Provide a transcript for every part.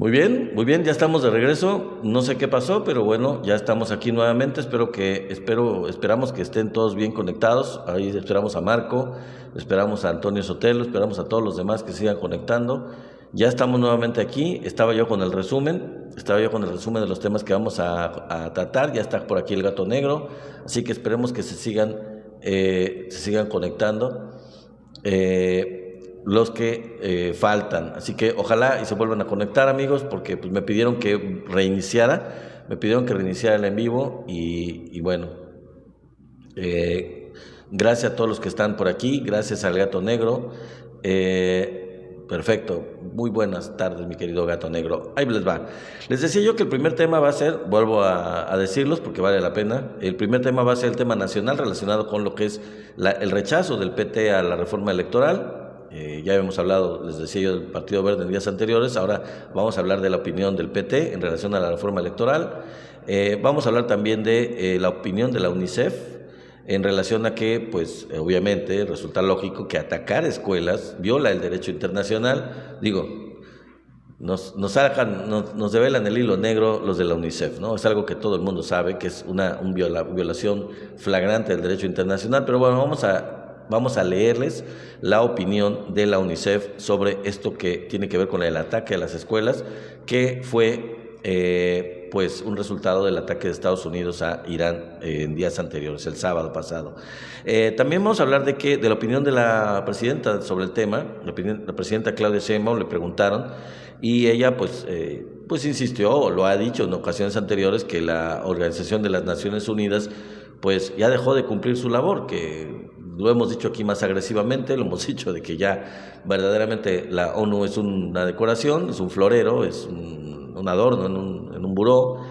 Muy bien, ya estamos de regreso. No sé qué pasó, pero bueno, ya estamos aquí nuevamente. Esperamos que estén todos bien conectados. Ahí esperamos a Marco, esperamos a Antonio Sotelo, esperamos a todos los demás que sigan conectando. Ya estamos nuevamente aquí. Estaba yo con el resumen de los temas que vamos a tratar. Ya está por aquí el gato negro, así que esperemos que se sigan conectando. Los que faltan, así que ojalá y se vuelvan a conectar, amigos, porque pues, me pidieron que reiniciara el en vivo y bueno, gracias a todos los que están por aquí, gracias al gato negro. Perfecto, muy buenas tardes, mi querido gato negro. Ahí les va. Les decía yo que el primer tema va a ser, vuelvo a decirlos porque vale la pena, el primer tema va a ser el tema nacional relacionado con lo que es el rechazo del PT a la reforma electoral. Ya hemos hablado, les decía yo, del Partido Verde en días anteriores. Ahora vamos a hablar de la opinión del PT en relación a la reforma electoral. Vamos a hablar también de la opinión de la UNICEF en relación a que, pues, obviamente, resulta lógico que atacar escuelas viola el derecho internacional. Digo, nos develan el hilo negro los de la UNICEF, ¿no? Es algo que todo el mundo sabe, que es una violación flagrante del derecho internacional, pero bueno, vamos a leerles la opinión de la UNICEF sobre esto que tiene que ver con el ataque a las escuelas, que fue pues un resultado del ataque de Estados Unidos a Irán en días anteriores, el sábado pasado. También vamos a hablar de la opinión de la presidenta sobre el tema. La presidenta Claudia Sheinbaum le preguntaron y ella pues insistió, o lo ha dicho en ocasiones anteriores, que la Organización de las Naciones Unidas pues ya dejó de cumplir su labor, que lo hemos dicho aquí más agresivamente, lo hemos dicho de que ya verdaderamente la ONU es una decoración, es un florero, es un adorno en un buró.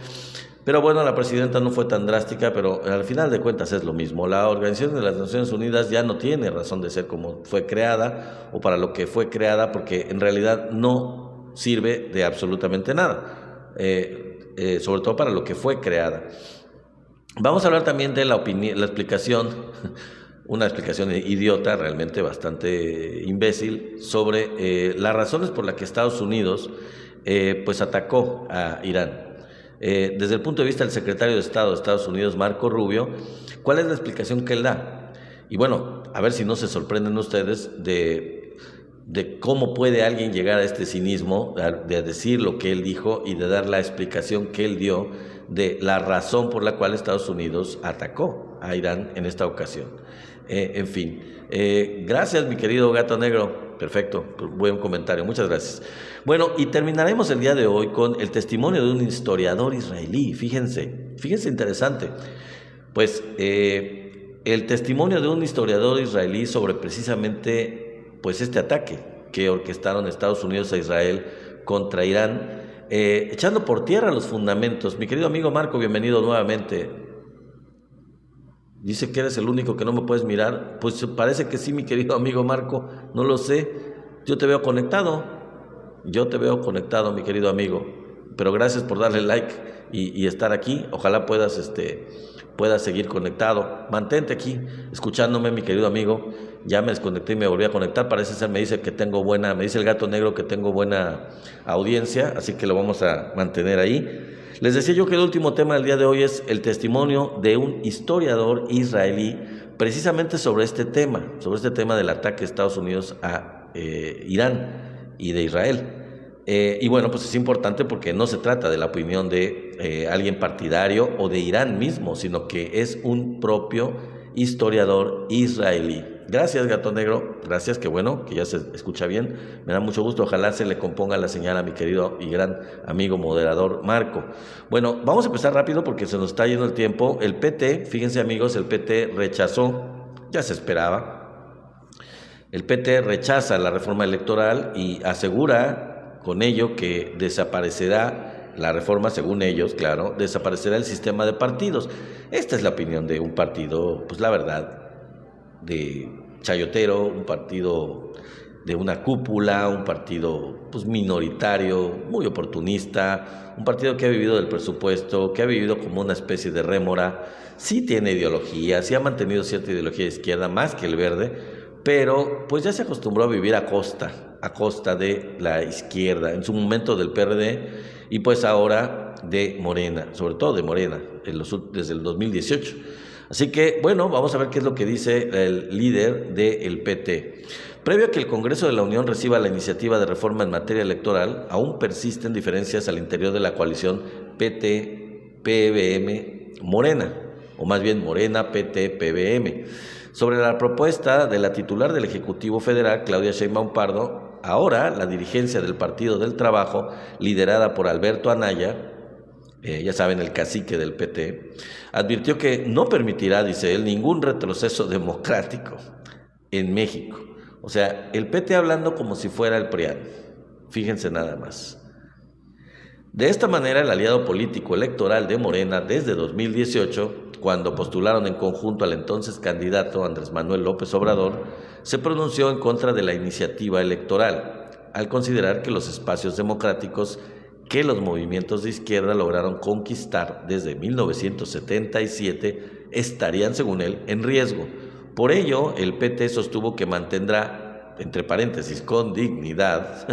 Pero bueno, la presidenta no fue tan drástica, pero al final de cuentas es lo mismo. La Organización de las Naciones Unidas ya no tiene razón de ser como fue creada o para lo que fue creada, porque en realidad no sirve de absolutamente nada, sobre todo para lo que fue creada. Vamos a hablar también de la explicación, una explicación idiota, realmente bastante imbécil, sobre las razones por las que Estados Unidos pues atacó a Irán. Desde el punto de vista del secretario de Estado de Estados Unidos, Marco Rubio, ¿cuál es la explicación que él da? Y bueno, a ver si no se sorprenden ustedes de cómo puede alguien llegar a este cinismo, de decir lo que él dijo y de dar la explicación que él dio de la razón por la cual Estados Unidos atacó a Irán en esta ocasión. En fin, gracias, mi querido gato negro. Perfecto, buen comentario, muchas gracias. Bueno, y terminaremos el día de hoy con el testimonio de un historiador israelí. Fíjense interesante. Pues el testimonio de un historiador israelí sobre precisamente pues este ataque que orquestaron Estados Unidos a Israel contra Irán, echando por tierra los fundamentos. Mi querido amigo Marco, bienvenido nuevamente. Dice que eres el único que no me puedes mirar. Pues parece que sí, mi querido amigo Marco, no lo sé. Yo te veo conectado, mi querido amigo. Pero gracias por darle like y estar aquí. Ojalá puedas seguir conectado. Mantente aquí, escuchándome, mi querido amigo. Ya me desconecté y me volví a conectar. Parece ser, me dice el gato negro que tengo buena audiencia, así que lo vamos a mantener ahí. Les decía yo que el último tema del día de hoy es el testimonio de un historiador israelí precisamente sobre este tema del ataque de Estados Unidos a Irán y de Israel. Y bueno, pues es importante porque no se trata de la opinión de alguien partidario o de Irán mismo, sino que es un propio historiador israelí. Gracias, gato negro, gracias, que bueno, que ya se escucha bien, me da mucho gusto, ojalá se le componga la señal a mi querido y gran amigo moderador Marco. Bueno, vamos a empezar rápido porque se nos está yendo el tiempo. El PT, fíjense amigos, el PT rechazó, ya se esperaba, el PT rechaza la reforma electoral y asegura con ello que desaparecerá la reforma, según ellos, claro, desaparecerá el sistema de partidos. Esta es la opinión de un partido, pues la verdad, de chayotero, un partido de una cúpula, un partido pues minoritario, muy oportunista, un partido que ha vivido del presupuesto, que ha vivido como una especie de rémora. Sí tiene ideología, sí ha mantenido cierta ideología de izquierda, más que el verde, pero pues ya se acostumbró a vivir a costa a costa de la izquierda, en su momento del PRD y pues ahora de Morena, sobre todo de Morena, desde el 2018. Así que, bueno, vamos a ver qué es lo que dice el líder del PT. Previo a que el Congreso de la Unión reciba la iniciativa de reforma en materia electoral, aún persisten diferencias al interior de la coalición PT-PBM-Morena, o más bien Morena, PT-PBM. Sobre la propuesta de la titular del Ejecutivo Federal, Claudia Sheinbaum Pardo, ahora la dirigencia del Partido del Trabajo, liderada por Alberto Anaya, ya saben, el cacique del PT, advirtió que no permitirá, dice él, ningún retroceso democrático en México. O sea, el PT hablando como si fuera el PRIAN. Fíjense nada más. De esta manera, el aliado político electoral de Morena desde 2018, cuando postularon en conjunto al entonces candidato Andrés Manuel López Obrador, se pronunció en contra de la iniciativa electoral, al considerar que los espacios democráticos que los movimientos de izquierda lograron conquistar desde 1977 estarían, según él, en riesgo. Por ello, el PT sostuvo que mantendrá, entre paréntesis, con dignidad,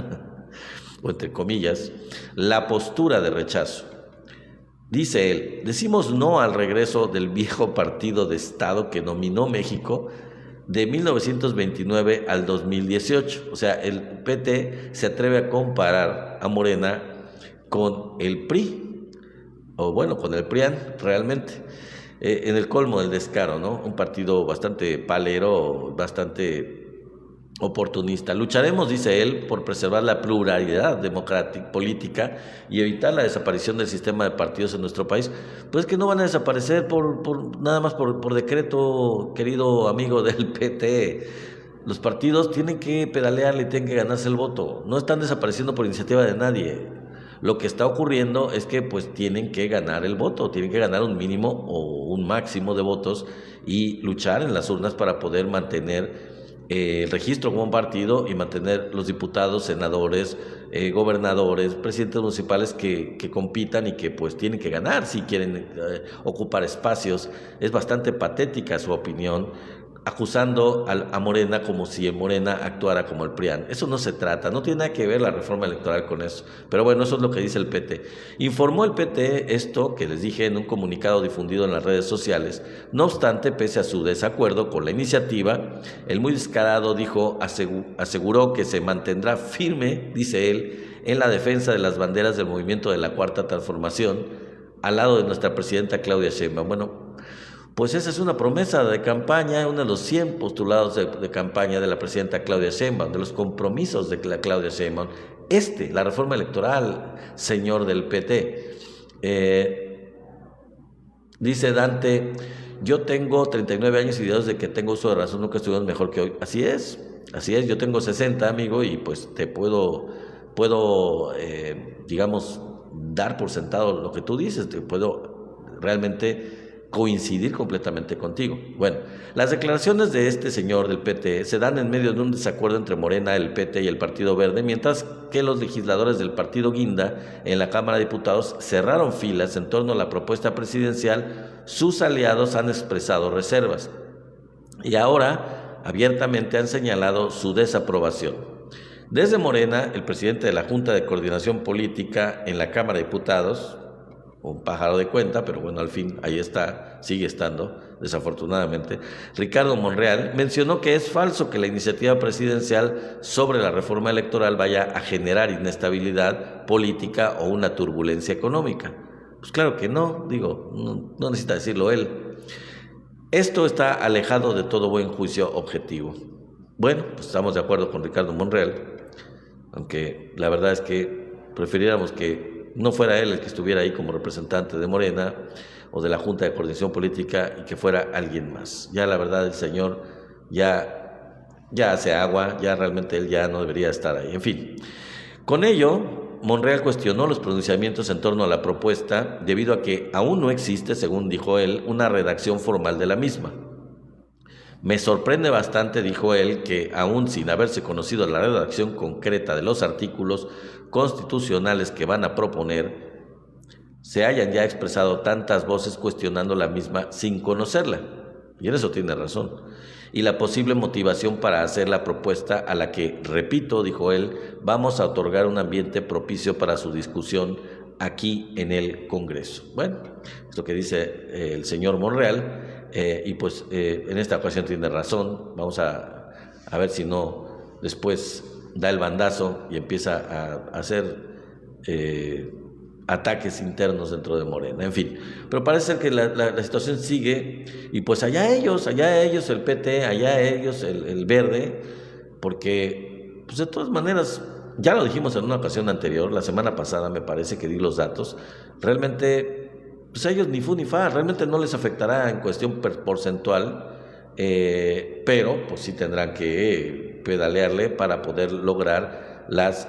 o entre comillas, la postura de rechazo. Dice él, decimos no al regreso del viejo partido de Estado que dominó México de 1929 al 2018. O sea, el PT se atreve a comparar a Morena con el PRI, o bueno, con el PRIAN realmente, en el colmo del descaro, ¿no? Un partido bastante palero, bastante oportunista. Lucharemos, dice él, por preservar la pluralidad democrática, política y evitar la desaparición del sistema de partidos en nuestro país. Pues que no van a desaparecer nada más por decreto, querido amigo del PT. Los partidos tienen que pedalearle y tienen que ganarse el voto. No están desapareciendo por iniciativa de nadie. Lo que está ocurriendo es que pues tienen que ganar el voto, tienen que ganar un mínimo o un máximo de votos y luchar en las urnas para poder mantener el registro como un partido y mantener los diputados, senadores, gobernadores, presidentes municipales que compitan y que pues tienen que ganar si quieren ocupar espacios. Es bastante patética su opinión, acusando a Morena como si Morena actuara como el PRIAN. Eso no se trata, no tiene nada que ver la reforma electoral con eso. Pero bueno, eso es lo que dice el PT. Informó el PT esto que les dije en un comunicado difundido en las redes sociales. No obstante, pese a su desacuerdo con la iniciativa, el muy descarado aseguró que se mantendrá firme, dice él, en la defensa de las banderas del movimiento de la Cuarta Transformación, al lado de nuestra presidenta Claudia Sheinbaum. Bueno, pues esa es una promesa de campaña, uno de los 100 postulados de campaña de la presidenta Claudia Sheinbaum, de los compromisos de la Claudia Sheinbaum. La reforma electoral, señor del PT. Dice Dante, yo tengo 39 años y Dios de que tengo uso de razón, nunca estuvimos mejor que hoy. Así es, yo tengo 60, amigo, y pues te puedo digamos, dar por sentado lo que tú dices, te puedo realmente coincidir completamente contigo. Bueno, las declaraciones de este señor del PT se dan en medio de un desacuerdo entre Morena, el PT y el Partido Verde, mientras que los legisladores del Partido Guinda en la Cámara de Diputados cerraron filas en torno a la propuesta presidencial. Sus aliados han expresado reservas y ahora abiertamente han señalado su desaprobación. Desde Morena, el presidente de la Junta de Coordinación Política en la Cámara de Diputados, un pájaro de cuenta, pero bueno, al fin ahí está, sigue estando, desafortunadamente, Ricardo Monreal, mencionó que es falso que la iniciativa presidencial sobre la reforma electoral vaya a generar inestabilidad política o una turbulencia económica. Pues claro que no, no necesita decirlo él. Esto está alejado de todo buen juicio objetivo. Bueno, pues estamos de acuerdo con Ricardo Monreal, aunque la verdad es que preferiríamos que no fuera él el que estuviera ahí como representante de Morena o de la Junta de Coordinación Política y que fuera alguien más. Ya la verdad el señor ya hace agua, ya realmente él ya no debería estar ahí. En fin, con ello, Monreal cuestionó los pronunciamientos en torno a la propuesta debido a que aún no existe, según dijo él, una redacción formal de la misma. Me sorprende bastante, dijo él, que aún sin haberse conocido la redacción concreta de los artículos constitucionales que van a proponer, se hayan ya expresado tantas voces cuestionando la misma sin conocerla. Y en eso tiene razón. y la posible motivación para hacer la propuesta a la que, repito, dijo él, vamos a otorgar un ambiente propicio para su discusión aquí en el Congreso. Bueno, es lo que dice el señor Monreal, y pues en esta ocasión tiene razón. Vamos a ver si no después da el bandazo y empieza a hacer ataques internos dentro de Morena, en fin. Pero parece ser que la situación sigue, y pues allá ellos el PT, allá ellos el Verde, porque pues de todas maneras, ya lo dijimos en una ocasión anterior, la semana pasada me parece que di los datos, realmente pues a ellos ni fu ni fa, realmente no les afectará en cuestión porcentual, pero pues sí tendrán que pedalearle para poder lograr las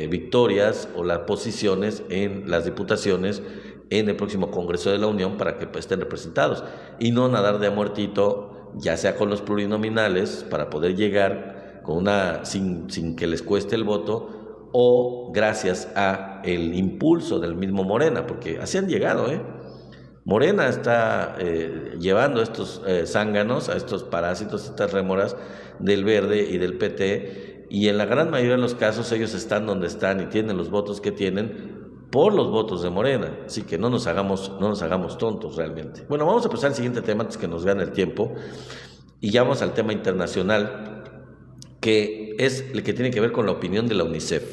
victorias o las posiciones en las diputaciones en el próximo Congreso de la Unión para que pues, estén representados y no nadar de a muertito, ya sea con los plurinominales para poder llegar con sin que les cueste el voto, o gracias a el impulso del mismo Morena, porque así han llegado, Morena está llevando a estos zánganos, a estos parásitos, estas rémoras del Verde y del PT, y en la gran mayoría de los casos ellos están donde están y tienen los votos que tienen por los votos de Morena, así que no nos hagamos tontos realmente. Bueno, vamos a pasar al siguiente tema antes que nos gane el tiempo, y ya vamos al tema internacional, que es el que tiene que ver con la opinión de la UNICEF.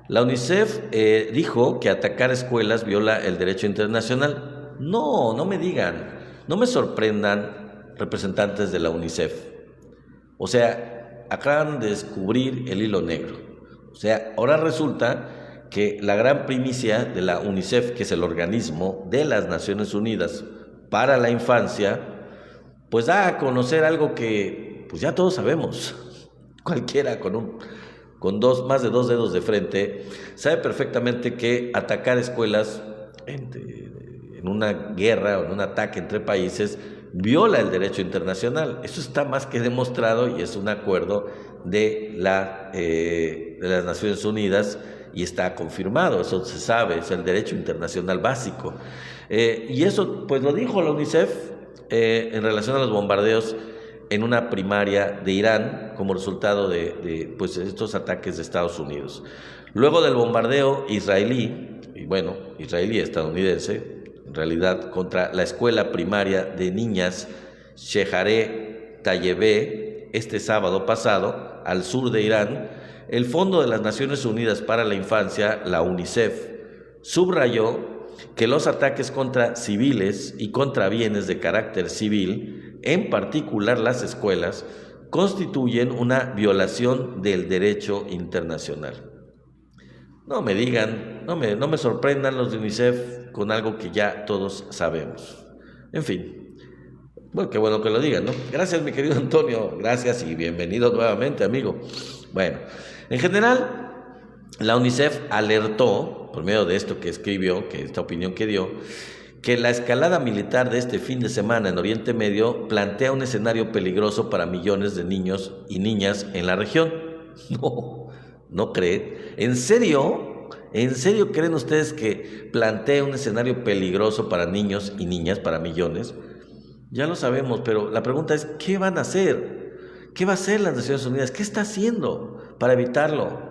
La UNICEF dijo que atacar escuelas viola el derecho internacional. No me digan, no me sorprendan, representantes de la UNICEF. O sea, acaban de descubrir el hilo negro. O sea, ahora resulta que la gran primicia de la UNICEF, que es el organismo de las Naciones Unidas para la infancia, pues da a conocer algo que pues ya todos sabemos. Cualquiera con más de dos dedos de frente sabe perfectamente que atacar escuelas en una guerra o en un ataque entre países viola el derecho internacional. Eso está más que demostrado y es un acuerdo de las Naciones Unidas y está confirmado, eso se sabe, es el derecho internacional básico. Y eso pues lo dijo la UNICEF en relación a los bombardeos en una primaria de Irán como resultado de pues, estos ataques de Estados Unidos. Luego del bombardeo israelí estadounidense, en realidad contra la escuela primaria de niñas Shejareh Tayyebe este sábado pasado al sur de Irán, el Fondo de las Naciones Unidas para la Infancia, la UNICEF, subrayó que los ataques contra civiles y contra bienes de carácter civil, en particular las escuelas, constituyen una violación del derecho internacional. No me digan, no me sorprendan los de UNICEF con algo que ya todos sabemos. En fin, bueno, qué bueno que lo digan, ¿no? Gracias, mi querido Antonio, gracias y bienvenido nuevamente, amigo. Bueno, en general, la UNICEF alertó, por medio de esto que escribió, que esta opinión que dio, que la escalada militar de este fin de semana en Oriente Medio plantea un escenario peligroso para millones de niños y niñas en la región. No creen. ¿En serio? ¿En serio creen ustedes que plantea un escenario peligroso para niños y niñas, para millones? Ya lo sabemos, pero la pregunta es, ¿qué van a hacer? ¿Qué va a hacer las Naciones Unidas? ¿Qué está haciendo para evitarlo?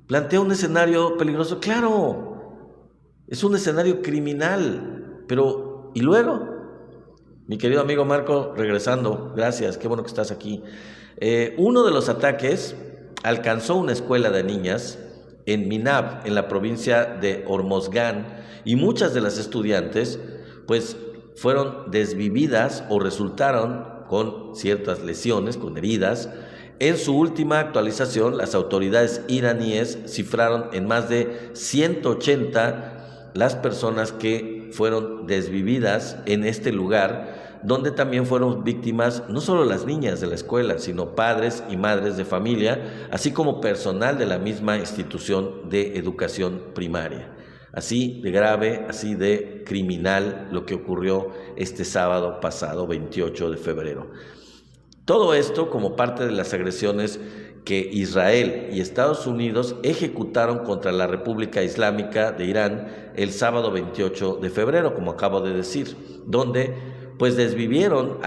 ¿Plantea un escenario peligroso? Claro, es un escenario criminal, pero ¿y luego? Mi querido amigo Marco, regresando, gracias, qué bueno que estás aquí. Uno de los ataques alcanzó una escuela de niñas en Minab, en la provincia de Hormozgán, y muchas de las estudiantes pues fueron desvividas o resultaron con ciertas lesiones, con heridas. En su última actualización, las autoridades iraníes cifraron en más de 180 las personas que fueron desvividas en este lugar, donde también fueron víctimas no solo las niñas de la escuela, sino padres y madres de familia, así como personal de la misma institución de educación primaria. Así de grave, así de criminal lo que ocurrió este sábado pasado, 28 de febrero. Todo esto como parte de las agresiones que Israel y Estados Unidos ejecutaron contra la República Islámica de Irán el sábado 28 de febrero, como acabo de decir, donde pues desvivieron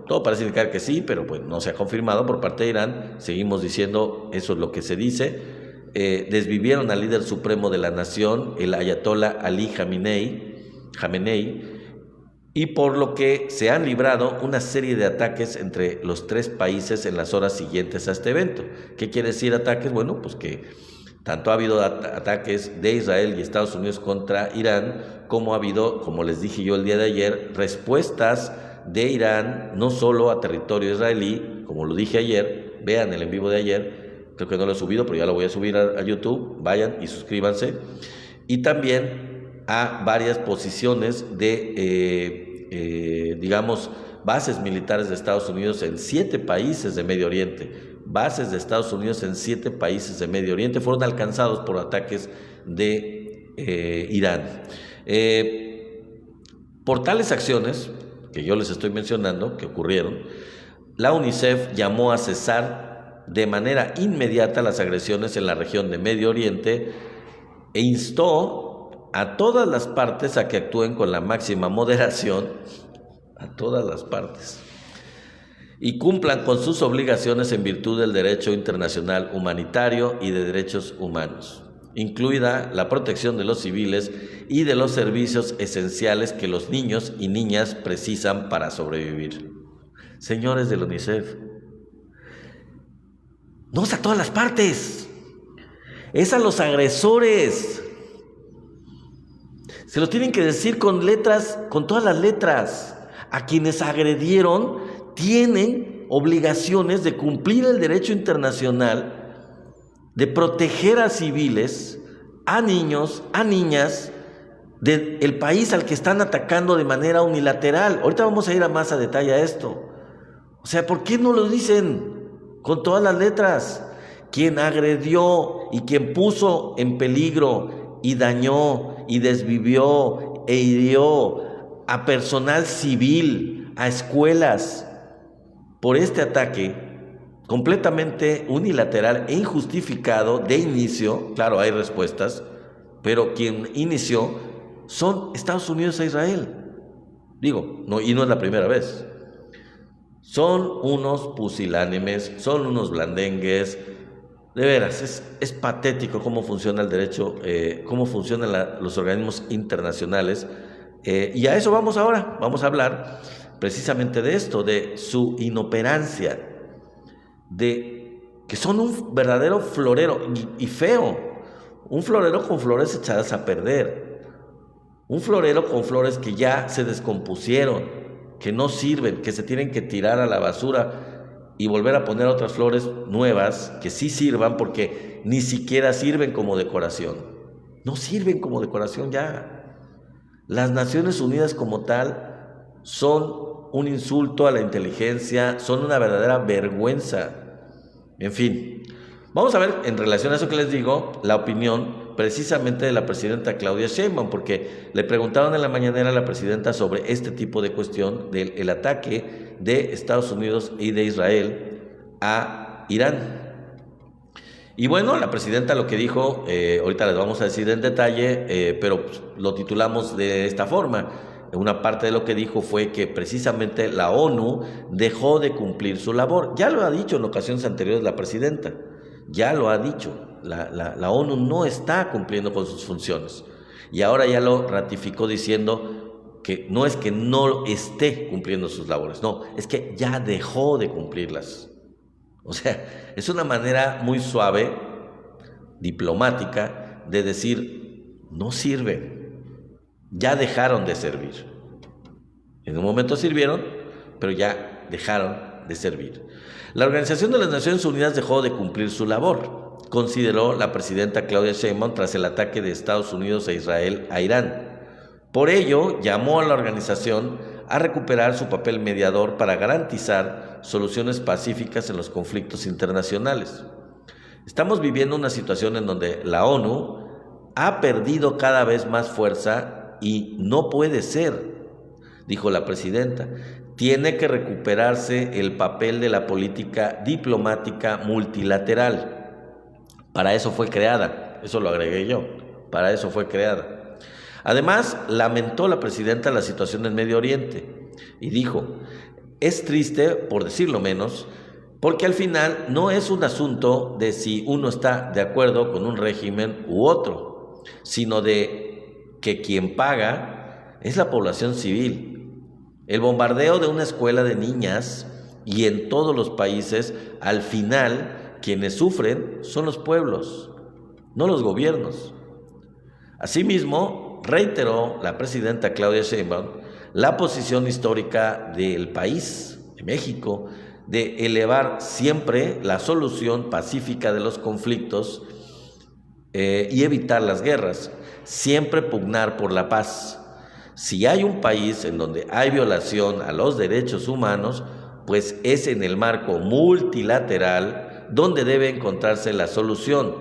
todo parece indicar que sí, pero pues no se ha confirmado por parte de Irán. Seguimos diciendo, eso es lo que se dice. Desvivieron al líder supremo de la nación, el ayatollah Ali Khamenei, y por lo que se han librado una serie de ataques entre los tres países en las horas siguientes a este evento. ¿Qué quiere decir ataques? Bueno, pues que tanto ha habido ataques de Israel y Estados Unidos contra Irán, como ha habido, como les dije yo el día de ayer, respuestas de Irán, no solo a territorio israelí, como lo dije ayer, vean el en vivo de ayer, creo que no lo he subido, pero ya lo voy a subir a YouTube, vayan y suscríbanse, y también a varias posiciones de, digamos, bases militares de Estados Unidos en 7 países de Medio Oriente. Bases de Estados Unidos en 7 países de Medio Oriente fueron alcanzados por ataques de Irán. Por tales acciones que yo les estoy mencionando, que ocurrieron, la UNICEF llamó a cesar de manera inmediata las agresiones en la región de Medio Oriente e instó a todas las partes a que actúen con la máxima moderación, a todas las partes, y cumplan con sus obligaciones en virtud del derecho internacional humanitario y de derechos humanos, incluida la protección de los civiles y de los servicios esenciales que los niños y niñas precisan para sobrevivir. Señores del UNICEF, no es a todas las partes, es a los agresores. Se lo tienen que decir con letras, con todas las letras. A quienes agredieron tienen obligaciones de cumplir el derecho internacional, de proteger a civiles, a niños, a niñas, del país al que están atacando de manera unilateral. Ahorita vamos a ir a más a detalle a esto. O sea, ¿por qué no lo dicen con todas las letras? Quien agredió y quien puso en peligro y dañó y desvivió e hirió a personal civil, a escuelas, por este ataque completamente unilateral e injustificado de inicio. Claro, hay respuestas, pero quien inició son Estados Unidos e Israel. Digo, no, y no es la primera vez. Son unos pusilánimes, son unos blandengues. De veras, es patético cómo funciona el derecho, cómo funcionan los organismos internacionales. Y a eso vamos ahora. Vamos a hablar precisamente de esto, de su inoperancia, de que son un verdadero florero y feo. Un florero con flores echadas a perder. Un florero con flores que ya se descompusieron, que no sirven, que se tienen que tirar a la basura y volver a poner otras flores nuevas que sí sirvan, porque ni siquiera sirven como decoración. No sirven como decoración ya. Las Naciones Unidas como tal son un insulto a la inteligencia, son una verdadera vergüenza. En fin, vamos a ver en relación a eso que les digo, la opinión precisamente de la presidenta Claudia Sheinbaum, porque le preguntaron en la mañanera a la presidenta sobre este tipo de cuestión del ataque de Estados Unidos y de Israel a Irán. Y bueno, la presidenta lo que dijo, ahorita les vamos a decir en detalle, pero lo titulamos de esta forma. Una parte de lo que dijo fue que precisamente la ONU dejó de cumplir su labor. Ya lo ha dicho en ocasiones anteriores la presidenta, ya lo ha dicho. La ONU no está cumpliendo con sus funciones, y ahora ya lo ratificó diciendo que no es que no esté cumpliendo sus labores, no, es que ya dejó de cumplirlas. O sea, es una manera muy suave, diplomática, de decir, no sirven, ya dejaron de servir. En un momento sirvieron, pero ya dejaron de servir. La Organización de las Naciones Unidas dejó de cumplir su labor, consideró la presidenta Claudia Sheinbaum tras el ataque de Estados Unidos e Israel a Irán. Por ello, llamó a la organización a recuperar su papel mediador para garantizar soluciones pacíficas en los conflictos internacionales. Estamos viviendo una situación en donde la ONU ha perdido cada vez más fuerza y no puede ser, dijo la presidenta. Tiene que recuperarse el papel de la política diplomática multilateral. Para eso fue creada, eso lo agregué yo, para eso fue creada. Además, lamentó la presidenta la situación en Medio Oriente y dijo, Es triste, por decirlo menos, porque al final no es un asunto de si uno está de acuerdo con un régimen u otro, sino de que quien paga es la población civil. El bombardeo de una escuela de niñas y en todos los países, al final, quienes sufren son los pueblos, no los gobiernos. Asimismo, reiteró la presidenta Claudia Sheinbaum la posición histórica del país, de México, de elevar siempre la solución pacífica de los conflictos y evitar las guerras, siempre pugnar por la paz. Si hay un país en donde hay violación a los derechos humanos, pues es en el marco multilateral donde debe encontrarse la solución,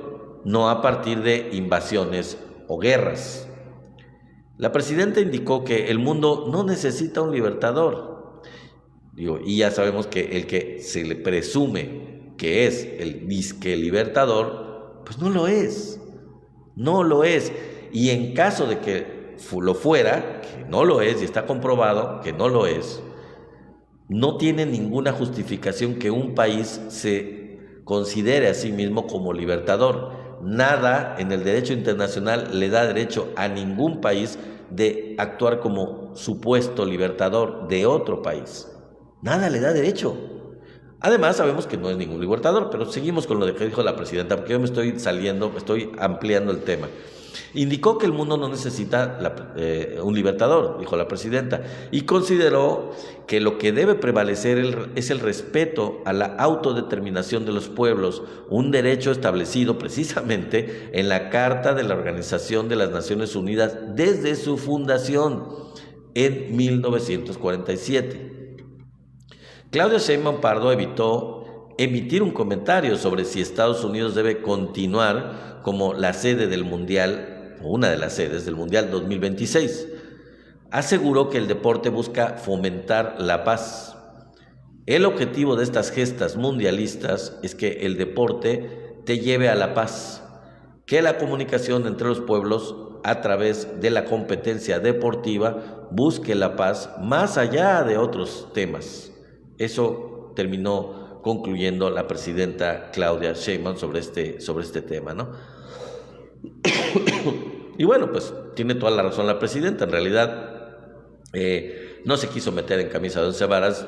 no a partir de invasiones o guerras. La presidenta indicó que el mundo no necesita un libertador. Y ya sabemos que el que se le presume que es el disque libertador, pues no lo es. No lo es. Y en caso de que lo fuera, que no lo es, y está comprobado que no lo es, no tiene ninguna justificación que un país se considere a sí mismo como libertador. Nada en el derecho internacional le da derecho a ningún país de actuar como supuesto libertador de otro país. Nada le da derecho. Además, sabemos que no es ningún libertador, pero seguimos con lo que dijo la presidenta, porque yo me estoy ampliando el tema. Indicó que el mundo no necesita un libertador, dijo la presidenta, y consideró que lo que debe prevalecer es el respeto a la autodeterminación de los pueblos, un derecho establecido precisamente en la Carta de la Organización de las Naciones Unidas desde su fundación en 1947. Claudia Sheinbaum Pardo evitó emitir un comentario sobre si Estados Unidos debe continuar como la sede del Mundial, o una de las sedes del Mundial 2026. Aseguró que el deporte busca fomentar la paz. El objetivo de estas gestas mundialistas es que el deporte te lleve a la paz, que la comunicación entre los pueblos a través de la competencia deportiva busque la paz más allá de otros temas. Eso terminó concluyendo la presidenta Claudia Sheinbaum sobre este tema, ¿no? Y bueno, pues tiene toda la razón la presidenta. En realidad no se quiso meter en camisa de once varas,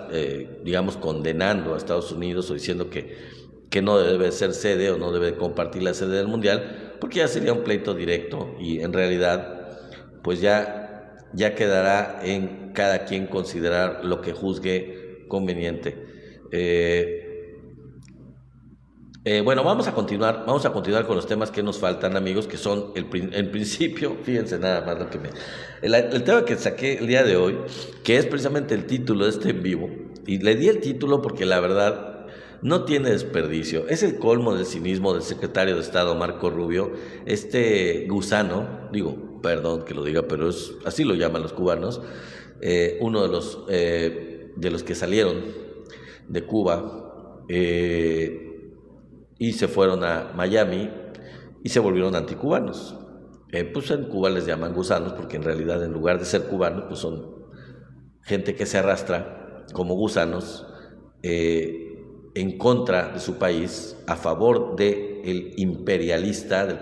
digamos, condenando a Estados Unidos o diciendo que no debe ser sede o no debe compartir la sede del Mundial, porque ya sería un pleito directo y en realidad pues ya quedará en cada quien considerar lo que juzgue conveniente. Bueno, vamos a continuar con los temas que nos faltan, amigos, que son en principio, fíjense nada más lo que el tema que saqué el día de hoy, que es precisamente el título de este en vivo, y le di el título porque la verdad no tiene desperdicio. Es el colmo del cinismo del secretario de Estado Marco Rubio, este gusano, perdón que lo diga, pero así lo llaman los cubanos, uno de los que salieron de Cuba, y se fueron a Miami y se volvieron anticubanos. Pues en Cuba les llaman gusanos porque en realidad en lugar de ser cubanos pues son gente que se arrastra como gusanos en contra de su país, a favor del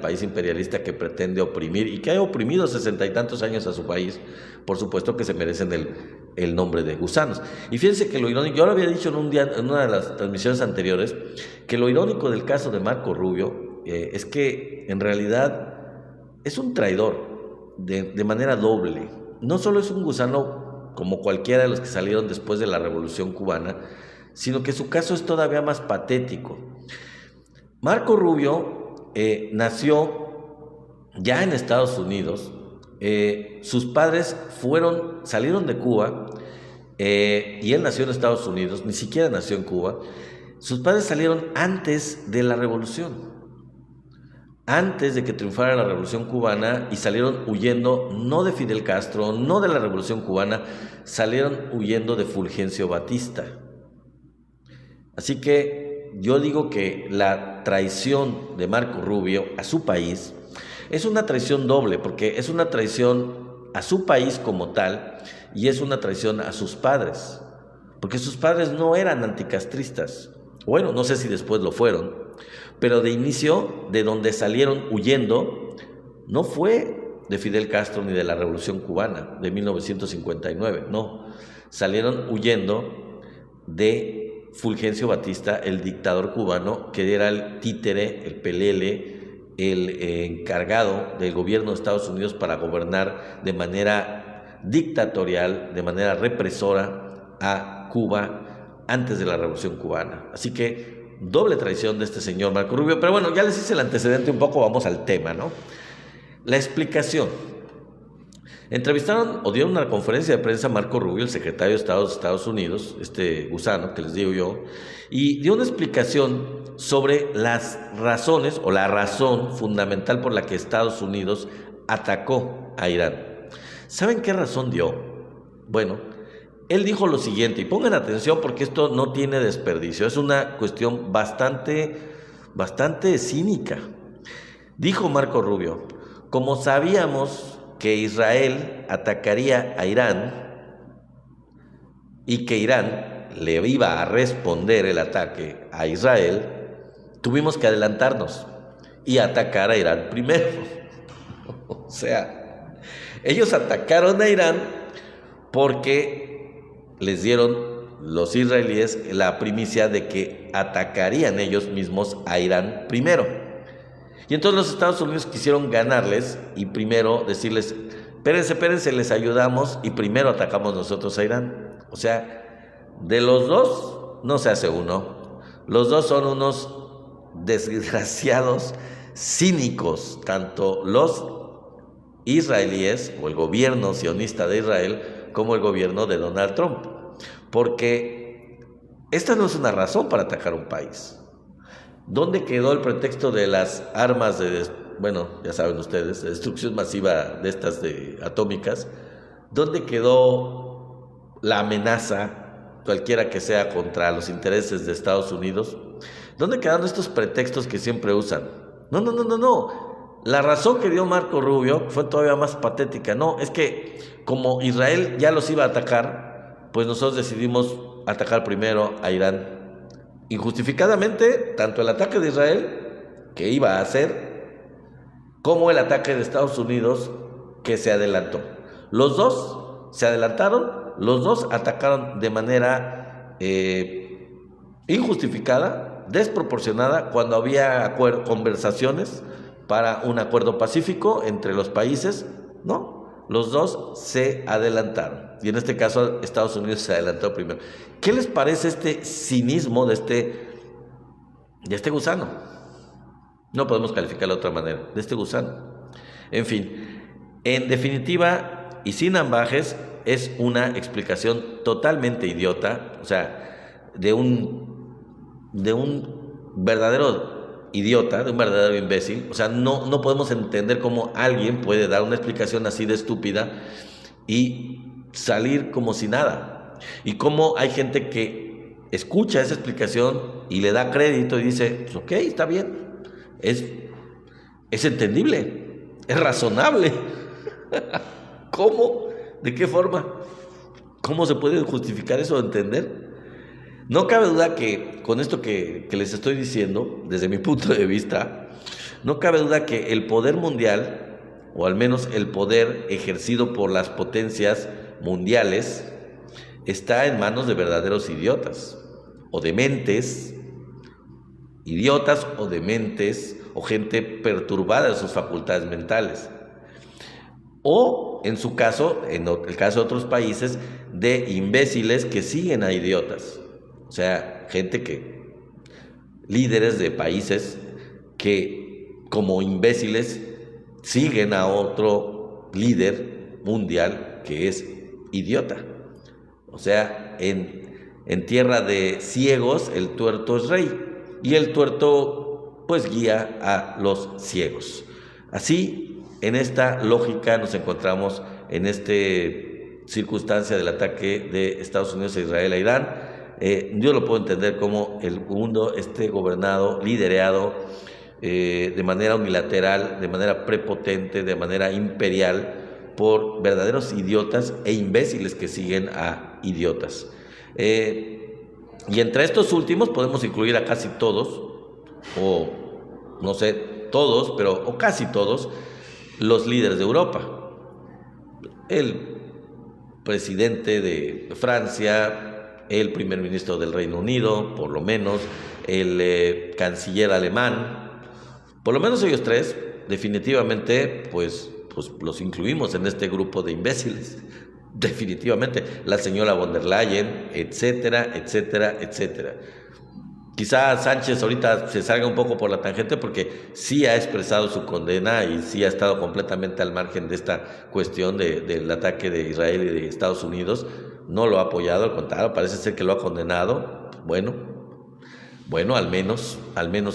país imperialista que pretende oprimir y que ha oprimido 60 y tantos años a su país. Por supuesto que se merecen el nombre de gusanos. Y fíjense que lo irónico, yo lo había dicho en una de las transmisiones anteriores, que lo irónico del caso de Marco Rubio es que en realidad es un traidor de manera doble. No solo es un gusano como cualquiera de los que salieron después de la Revolución Cubana, sino que su caso es todavía más patético. Marco Rubio nació ya en Estados Unidos. Sus padres salieron de Cuba y él nació en Estados Unidos, ni siquiera nació en Cuba. Sus padres salieron antes de la revolución, antes de que triunfara la revolución cubana, y salieron huyendo no de Fidel Castro, no de la revolución cubana, salieron huyendo de Fulgencio Batista. Así que yo digo que la traición de Marco Rubio a su país es una traición doble, porque es una traición a su país como tal y es una traición a sus padres, porque sus padres no eran anticastristas. Bueno, no sé si después lo fueron, pero de inicio, de donde salieron huyendo, no fue de Fidel Castro ni de la Revolución Cubana de 1959, no. Salieron huyendo de Fulgencio Batista, el dictador cubano, que era el títere, el pelele, el encargado del gobierno de Estados Unidos para gobernar de manera dictatorial, de manera represora a Cuba antes de la Revolución Cubana. Así que doble traición de este señor Marco Rubio. Pero bueno, ya les hice el antecedente un poco, vamos al tema, ¿no? La explicación. Entrevistaron o dieron una conferencia de prensa a Marco Rubio, el secretario de Estado de Estados Unidos, este gusano que les digo yo, y dio una explicación sobre las razones o la razón fundamental por la que Estados Unidos atacó a Irán. ¿Saben qué razón dio? Bueno, él dijo lo siguiente, y pongan atención porque esto no tiene desperdicio, es una cuestión bastante cínica. Dijo Marco Rubio: como sabíamos que Israel atacaría a Irán y que Irán le iba a responder el ataque a Israel, tuvimos que adelantarnos y atacar a Irán primero. O sea, ellos atacaron a Irán porque les dieron los israelíes la primicia de que atacarían ellos mismos a Irán primero. Y entonces los Estados Unidos quisieron ganarles y primero decirles: espérense, les ayudamos y primero atacamos nosotros a Irán. O sea, de los dos no se hace uno. Los dos son unos desgraciados cínicos, tanto los israelíes o el gobierno sionista de Israel como el gobierno de Donald Trump. Porque esta no es una razón para atacar un país. ¿Dónde quedó el pretexto de las armas ya saben ustedes, de destrucción masiva de estas atómicas? ¿Dónde quedó la amenaza, cualquiera que sea, contra los intereses de Estados Unidos? ¿Dónde quedaron estos pretextos que siempre usan? No. La razón que dio Marco Rubio fue todavía más patética. No, es que como Israel ya los iba a atacar, pues nosotros decidimos atacar primero a Irán. Injustificadamente, tanto el ataque de Israel, que iba a hacer, como el ataque de Estados Unidos, que se adelantó. Los dos se adelantaron, los dos atacaron de manera injustificada, desproporcionada, cuando había conversaciones para un acuerdo pacífico entre los países, ¿no? Los dos se adelantaron. Y en este caso, Estados Unidos se adelantó primero. ¿Qué les parece este cinismo de este gusano? No podemos calificarlo de otra manera, de este gusano. En fin, en definitiva y sin ambajes, es una explicación totalmente idiota, o sea, de un verdadero idiota, de un verdadero imbécil. O sea, no podemos entender cómo alguien puede dar una explicación así de estúpida y salir como si nada. Y cómo hay gente que escucha esa explicación y le da crédito y dice: pues ok, está bien, es entendible, es razonable. ¿Cómo? ¿De qué forma? ¿Cómo se puede justificar eso, entender? No cabe duda que con esto que les estoy diciendo, desde mi punto de vista, no cabe duda que el poder mundial, o al menos el poder ejercido por las potencias mundiales, está en manos de verdaderos idiotas, o dementes, idiotas o dementes, o gente perturbada de sus facultades mentales. O, en su caso, en el caso de otros países, de imbéciles que siguen a idiotas. O sea, líderes de países que, como imbéciles, siguen a otro líder mundial que es idiota. O sea, en tierra de ciegos, el tuerto es rey, y el tuerto pues guía a los ciegos. Así, en esta lógica nos encontramos en esta circunstancia del ataque de Estados Unidos a Israel a Irán. Yo lo puedo entender como el mundo esté gobernado, liderado de manera unilateral, de manera prepotente, de manera imperial, por verdaderos idiotas e imbéciles que siguen a idiotas. Y entre estos últimos podemos incluir a casi todos, o no sé, todos, pero o casi todos, los líderes de Europa. El presidente de Francia, el primer ministro del Reino Unido, por lo menos, el canciller alemán, por lo menos ellos tres, definitivamente, pues los incluimos en este grupo de imbéciles. Definitivamente, la señora von der Leyen, etcétera, etcétera, etcétera. Quizá Sánchez ahorita se salga un poco por la tangente porque sí ha expresado su condena y sí ha estado completamente al margen de esta cuestión del ataque de Israel y de Estados Unidos. No lo ha apoyado, al contrario, parece ser que lo ha condenado. Bueno, al menos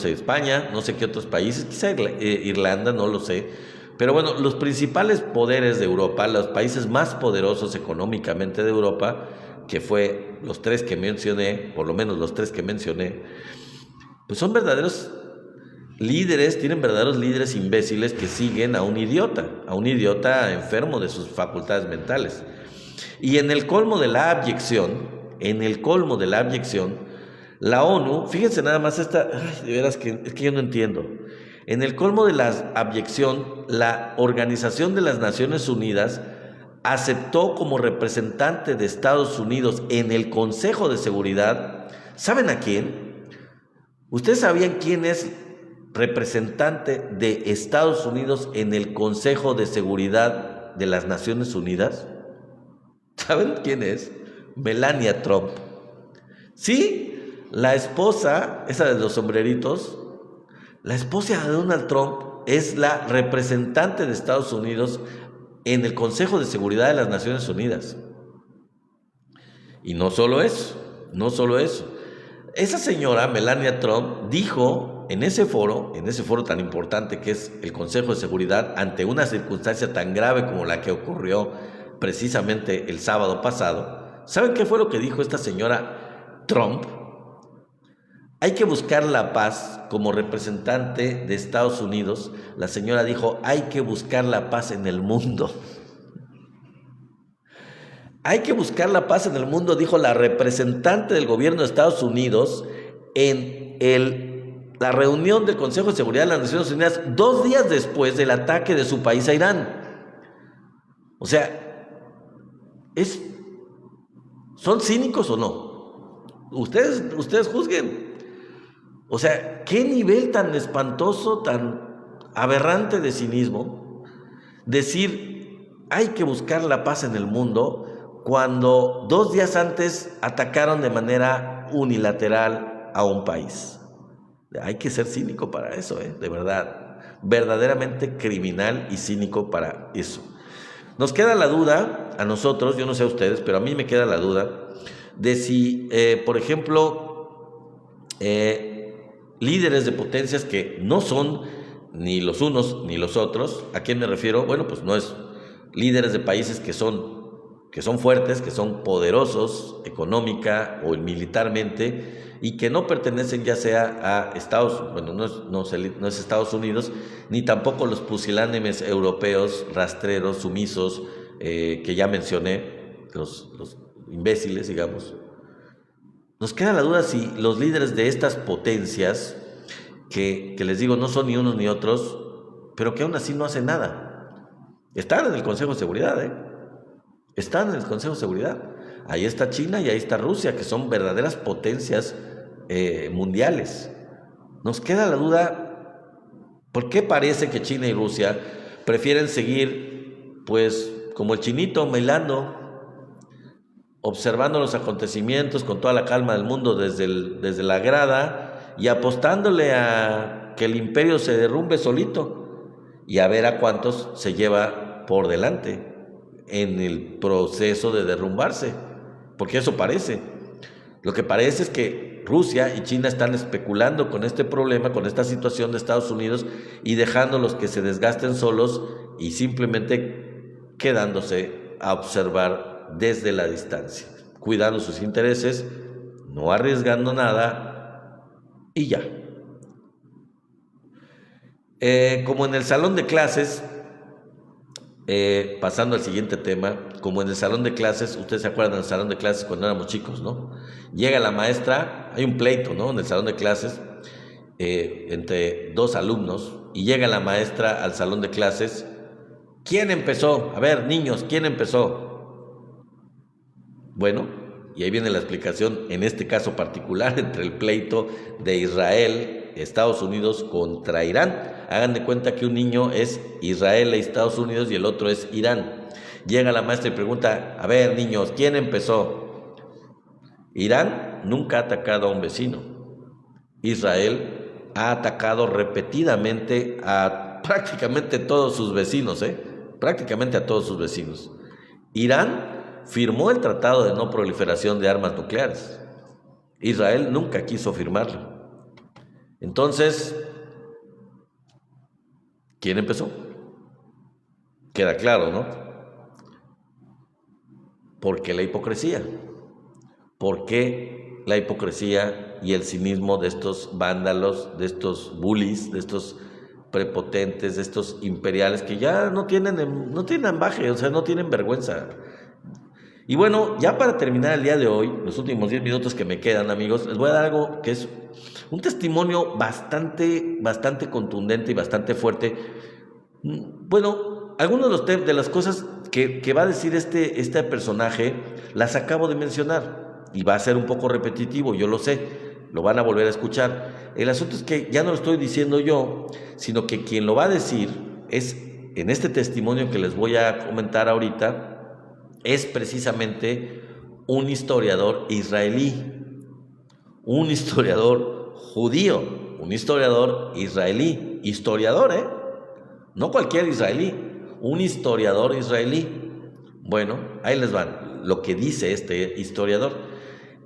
España, no sé qué otros países, quizá Irlanda, no lo sé. Pero bueno, los principales poderes de Europa, los países más poderosos económicamente de Europa, que fue los tres que mencioné, por lo menos los tres que mencioné, pues son verdaderos líderes, tienen verdaderos líderes imbéciles que siguen a un idiota enfermo de sus facultades mentales. Y en el colmo de la abyección, la ONU, fíjense nada más de veras que es que yo no entiendo. En el colmo de la abyección, la Organización de las Naciones Unidas aceptó como representante de Estados Unidos en el Consejo de Seguridad, ¿saben a quién? ¿Ustedes sabían quién es representante de Estados Unidos en el Consejo de Seguridad de las Naciones Unidas? ¿Saben quién es? Melania Trump. Sí, la esposa, esa de los sombreritos, la esposa de Donald Trump es la representante de Estados Unidos en el Consejo de Seguridad de las Naciones Unidas. Y no solo eso. Esa señora, Melania Trump, dijo en ese foro tan importante que es el Consejo de Seguridad, ante una circunstancia tan grave como la que ocurrió precisamente el sábado pasado, ¿saben qué fue lo que dijo esta señora Trump? Hay que buscar la paz. Como representante de Estados Unidos, la señora dijo, hay que buscar la paz en el mundo. Hay que buscar la paz en el mundo, dijo la representante del gobierno de Estados Unidos en la reunión del Consejo de Seguridad de las Naciones Unidas 2 días después del ataque de su país a Irán. O sea, ¿son cínicos o no? Ustedes juzguen. O sea, ¿qué nivel tan espantoso, tan aberrante de cinismo? Decir, hay que buscar la paz en el mundo, cuando 2 días antes atacaron de manera unilateral a un país. Hay que ser cínico para eso, de verdad. Verdaderamente criminal y cínico para eso. Nos queda la duda, a nosotros, yo no sé a ustedes, pero a mí me queda la duda, de si, por ejemplo, líderes de potencias que no son ni los unos ni los otros. ¿A quién me refiero? Bueno, pues no es líderes de países que son fuertes, que son poderosos económica o militarmente y que no pertenecen ya sea a no es Estados Unidos, ni tampoco los pusilánimes europeos, rastreros, sumisos, que ya mencioné, los imbéciles, digamos. Nos queda la duda si los líderes de estas potencias, que les digo, no son ni unos ni otros, pero que aún así no hacen nada, están en el Consejo de Seguridad, están en el Consejo de Seguridad. Ahí está China y ahí está Rusia, que son verdaderas potencias mundiales. Nos queda la duda, ¿por qué parece que China y Rusia prefieren seguir, pues, como el chinito, bailando, observando los acontecimientos con toda la calma del mundo desde la grada y apostándole a que el imperio se derrumbe solito y a ver a cuántos se lleva por delante en el proceso de derrumbarse? Porque eso parece. Lo que parece es que Rusia y China están especulando con este problema, con esta situación de Estados Unidos y dejándolos que se desgasten solos y simplemente quedándose a observar desde la distancia, cuidando sus intereses, no arriesgando nada y ya. Como en el salón de clases, pasando al siguiente tema, como en el salón de clases, ustedes se acuerdan del salón de clases cuando éramos chicos, ¿no? Llega la maestra, hay un pleito, ¿no? En el salón de clases, entre dos alumnos, y llega la maestra al salón de clases. ¿Quién empezó? A ver, niños, ¿quién empezó? Bueno, y ahí viene la explicación, en este caso particular, entre el pleito de Israel, Estados Unidos contra Irán. Hagan de cuenta que un niño es Israel e Estados Unidos y el otro es Irán. Llega la maestra y pregunta, a ver, niños, ¿quién empezó? Irán nunca ha atacado a un vecino. Israel ha atacado repetidamente a prácticamente todos sus vecinos, prácticamente a todos sus vecinos. Irán firmó el Tratado de No Proliferación de Armas Nucleares. Israel nunca quiso firmarlo. Entonces, ¿quién empezó? Queda claro, ¿no? ¿Por qué la hipocresía? ¿Por qué la hipocresía y el cinismo de estos vándalos, de estos bullies, de estos prepotentes, de estos imperiales que ya no tienen ambaje, o sea, no tienen vergüenza? Y bueno, ya para terminar el día de hoy, los últimos 10 minutos que me quedan, amigos, les voy a dar algo que es un testimonio bastante contundente y bastante fuerte. Bueno, algunas de las cosas que va a decir este personaje las acabo de mencionar y va a ser un poco repetitivo, yo lo sé, lo van a volver a escuchar. El asunto es que ya no lo estoy diciendo yo, sino que quien lo va a decir es, en este testimonio que les voy a comentar ahorita, es precisamente un historiador israelí, un historiador judío, un historiador israelí, no cualquier israelí, un historiador israelí. Bueno, ahí les van lo que dice este historiador.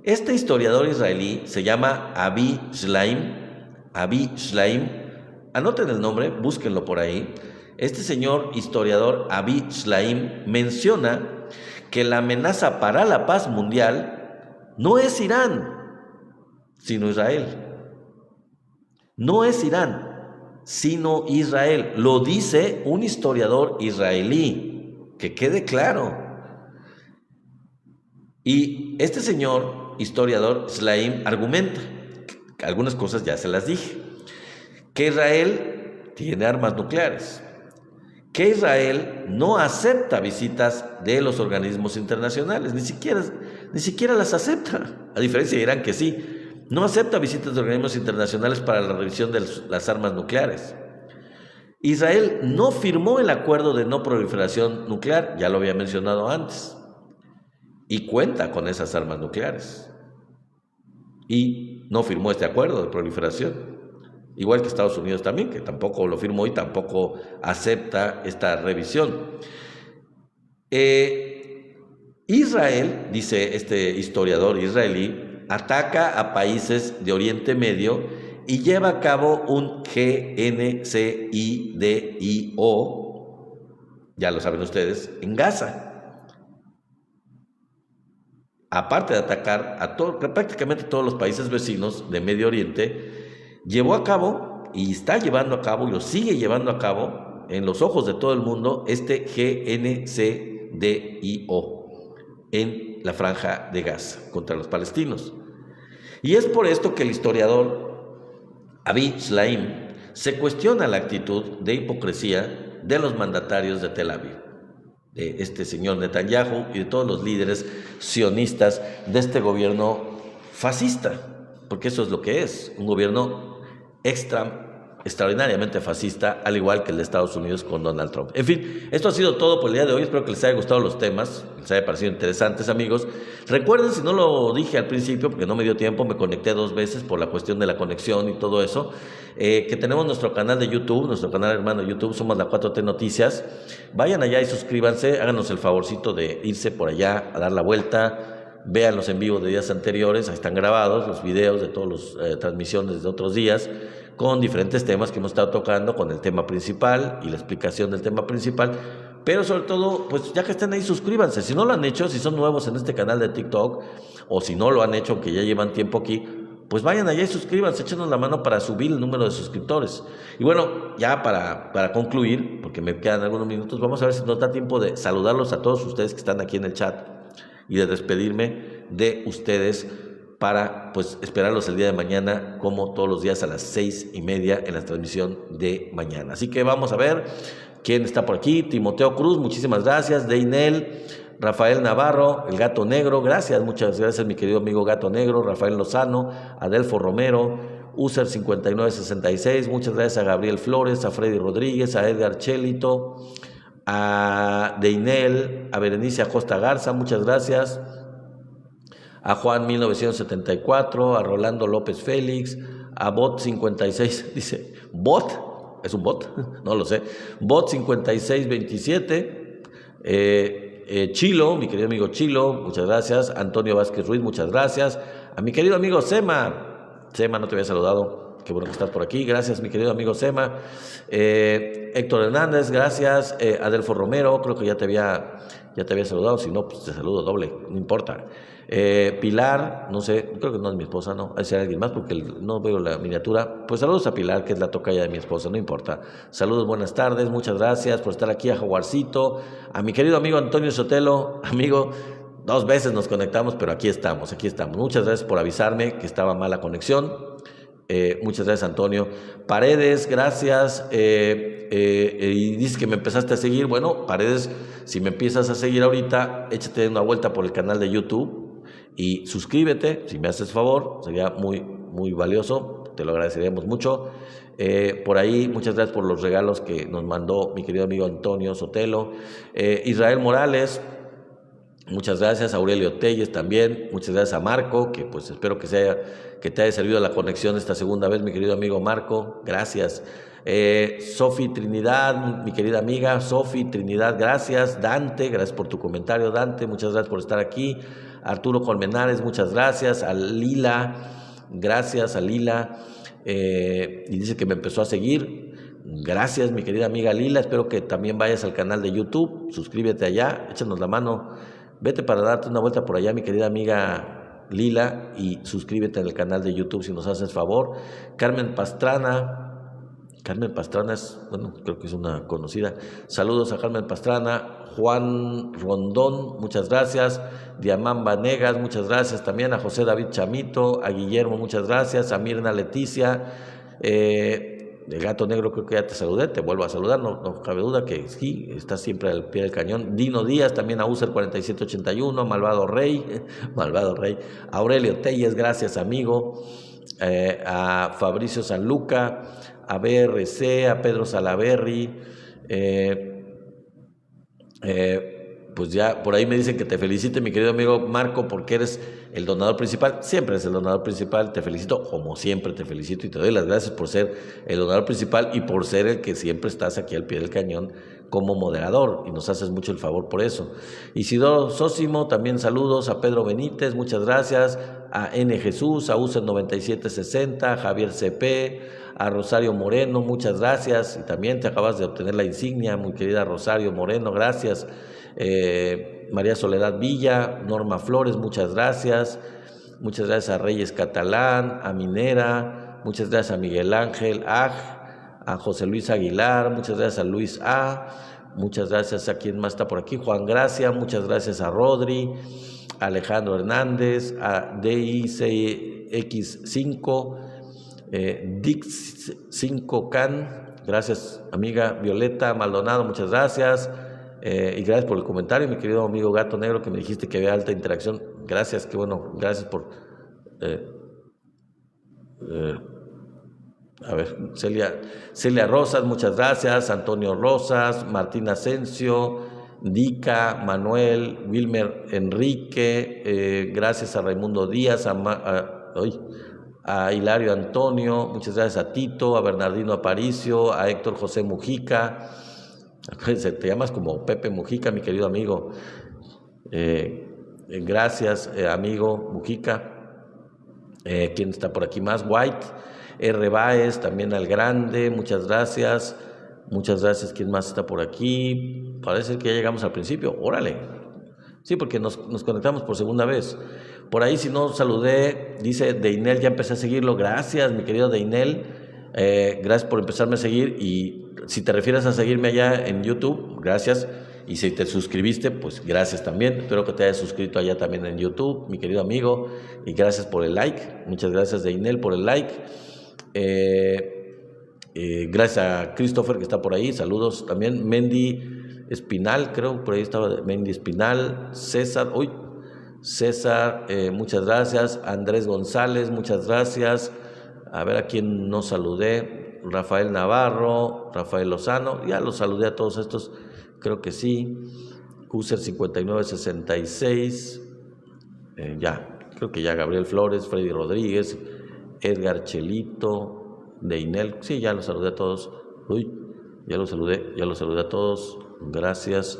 Este historiador israelí se llama Avi Shlaim. Anoten el nombre, búsquenlo por ahí. Este señor historiador Avi Shlaim menciona que la amenaza para la paz mundial no es Irán, sino Israel. No es Irán, sino Israel. Lo dice un historiador israelí, que quede claro. Y este señor historiador Shlaim argumenta, algunas cosas ya se las dije, que Israel tiene armas nucleares, que Israel no acepta visitas de los organismos internacionales, ni siquiera las acepta, a diferencia de Irán que sí, no acepta visitas de organismos internacionales para la revisión de las armas nucleares. Israel no firmó el acuerdo de no proliferación nuclear, ya lo había mencionado antes, y cuenta con esas armas nucleares, y no firmó este acuerdo de proliferación. Igual que Estados Unidos también, que tampoco lo firmó y tampoco acepta esta revisión. Israel, dice este historiador israelí, ataca a países de Oriente Medio y lleva a cabo un genocidio, ya lo saben ustedes, en Gaza. Aparte de atacar a prácticamente todos los países vecinos de Medio Oriente, llevó a cabo y está llevando a cabo y lo sigue llevando a cabo en los ojos de todo el mundo este genocidio en la Franja de Gaza contra los palestinos. Y es por esto que el historiador Avi Shlaim se cuestiona la actitud de hipocresía de los mandatarios de Tel Aviv, de este señor Netanyahu y de todos los líderes sionistas de este gobierno fascista, porque eso es lo que es, un gobierno extraordinariamente fascista, al igual que el de Estados Unidos con Donald Trump. En fin, esto ha sido todo por el día de hoy. Espero que les haya gustado los temas, les haya parecido interesantes, amigos. Recuerden, si no lo dije al principio, porque no me dio tiempo, me conecté 2 veces por la cuestión de la conexión y todo eso, que tenemos nuestro canal de YouTube, nuestro canal hermano de YouTube, somos la 4T Noticias. Vayan allá y suscríbanse, háganos el favorcito de irse por allá a dar la vuelta. Vean los en vivo de días anteriores, ahí están grabados los videos de todas las transmisiones de otros días, con diferentes temas que hemos estado tocando, con el tema principal y la explicación del tema principal. Pero sobre todo, pues ya que estén ahí, suscríbanse. Si no lo han hecho, si son nuevos en este canal de TikTok, o si no lo han hecho, aunque ya llevan tiempo aquí, pues vayan allá y suscríbanse, échenos la mano para subir el número de suscriptores. Y bueno, ya para concluir, porque me quedan algunos minutos, vamos a ver si nos da tiempo de saludarlos a todos ustedes que están aquí en el chat y de despedirme de ustedes para pues esperarlos el día de mañana, como todos los días a las 6:30 en la transmisión de mañana. Así que vamos a ver quién está por aquí. Timoteo Cruz, muchísimas gracias. Deinel, Rafael Navarro, el Gato Negro, gracias, muchas gracias mi querido amigo Gato Negro, Rafael Lozano, Adelfo Romero, User 5966, muchas gracias a Gabriel Flores, a Freddy Rodríguez, a Edgar Chelito, a Deinel, a Berenice Acosta Garza, muchas gracias, a Juan 1974, a Rolando López Félix, a Bot 56, dice, ¿Bot? ¿Es un bot? No lo sé. Bot 5627, Chilo, mi querido amigo Chilo, muchas gracias. Antonio Vázquez Ruiz, muchas gracias. A mi querido amigo Sema, no te había saludado, qué bueno que estás por aquí, gracias mi querido amigo Sema. Héctor Hernández, gracias. Adelfo Romero, creo que ya te había saludado, si no, pues te saludo doble, no importa. Pilar, no sé, creo que no es mi esposa, no, hay alguien más porque no veo la miniatura. Pues saludos a Pilar, que es la tocaya de mi esposa, no importa. Saludos, buenas tardes, muchas gracias por estar aquí, a Jaguarcito, a mi querido amigo Antonio Sotelo, amigo, 2 veces nos conectamos, pero aquí estamos. Muchas gracias por avisarme que estaba mala conexión. Muchas gracias, Antonio. Paredes, gracias. Y dices que me empezaste a seguir. Bueno, Paredes, si me empiezas a seguir ahorita, échate una vuelta por el canal de YouTube y suscríbete, si me haces favor, sería muy, muy valioso, te lo agradeceríamos mucho. Por ahí, muchas gracias por los regalos que nos mandó mi querido amigo Antonio Sotelo. Israel Morales, muchas gracias. Aurelio Telles también, muchas gracias a Marco, que pues espero que te haya servido la conexión esta segunda vez, mi querido amigo Marco, gracias. Sofi Trinidad, mi querida amiga Sofi Trinidad, gracias. Dante, gracias por tu comentario, Dante, muchas gracias por estar aquí. Arturo Colmenares, muchas gracias. A Lila, gracias a Lila, y dice que me empezó a seguir. Gracias, mi querida amiga Lila, espero que también vayas al canal de YouTube, suscríbete allá, échanos la mano, vete para darte una vuelta por allá, mi querida amiga Lila, y suscríbete en el canal de YouTube si nos haces favor. Carmen Pastrana es, bueno, creo que es una conocida. Saludos a Carmen Pastrana. Juan Rondón, muchas gracias. Diamán Vanegas, muchas gracias también. A José David Chamito, a Guillermo, muchas gracias. A Mirna Leticia, el Gato Negro, creo que ya te saludé, te vuelvo a saludar, no cabe duda que sí, estás siempre al pie del cañón. Dino Díaz, también a User 4781, Malvado Rey, Aurelio Telles, gracias amigo. A Fabricio Sanluca, a BRC, a Pedro Salaberry, pues ya por ahí me dicen que te felicite mi querido amigo Marco porque eres el donador principal, siempre eres el donador principal, te felicito, como siempre te felicito y te doy las gracias por ser el donador principal y por ser el que siempre estás aquí al pie del cañón como moderador y nos haces mucho el favor por eso. Isidoro Sósimo, también saludos. A Pedro Benítez, muchas gracias. A N. Jesús, a UCE 9760, a Javier CP, a Rosario Moreno, muchas gracias. Y también te acabas de obtener la insignia, muy querida Rosario Moreno, gracias. María Soledad Villa, Norma Flores, muchas gracias. Muchas gracias a Reyes Catalán, a Minera, muchas gracias a Miguel Ángel a José Luis Aguilar, muchas gracias a Luis A, muchas gracias a quien más está por aquí, Juan Gracia, muchas gracias a Rodri, a Alejandro Hernández, a DICX5, Dix5Can, gracias amiga Violeta Maldonado, muchas gracias. Y gracias por el comentario, mi querido amigo Gato Negro, que me dijiste que había alta interacción. Gracias, qué bueno, gracias por... a ver, Celia Rosas, muchas gracias. Antonio Rosas, Martín Asensio, Dica, Manuel, Wilmer Enrique, gracias a Raimundo Díaz, a Hilario Antonio, muchas gracias a Tito, a Bernardino Aparicio, a Héctor José Mujica. Te llamas como Pepe Mujica, mi querido amigo. Gracias, amigo Mujica. ¿Quién está por aquí más? White, R. Baez, también al grande, muchas gracias. Muchas gracias. ¿Quién más está por aquí? Parece que ya llegamos al principio. Órale. Sí, porque nos conectamos por segunda vez. Por ahí, si no saludé, dice Deinel, ya empecé a seguirlo. Gracias, mi querido Deinel. Gracias por empezarme a seguir. Y si te refieres a seguirme allá en YouTube, gracias. Y si te suscribiste, pues gracias también. Espero que te hayas suscrito allá también en YouTube, mi querido amigo. Y gracias por el like. Muchas gracias, Deinel, por el like. Gracias a Christopher, que está por ahí. Saludos también. Mendy Espinal, creo, por ahí estaba Mendy Espinal. César, muchas gracias. Andrés González, muchas gracias. A ver a quién no saludé. Rafael Navarro, Rafael Lozano, ya los saludé a todos estos, creo que sí. User 5966, ya, creo que ya. Gabriel Flores, Freddy Rodríguez, Edgar Chelito, Deinel, sí, ya los saludé a todos. Ya los saludé a todos. Gracias.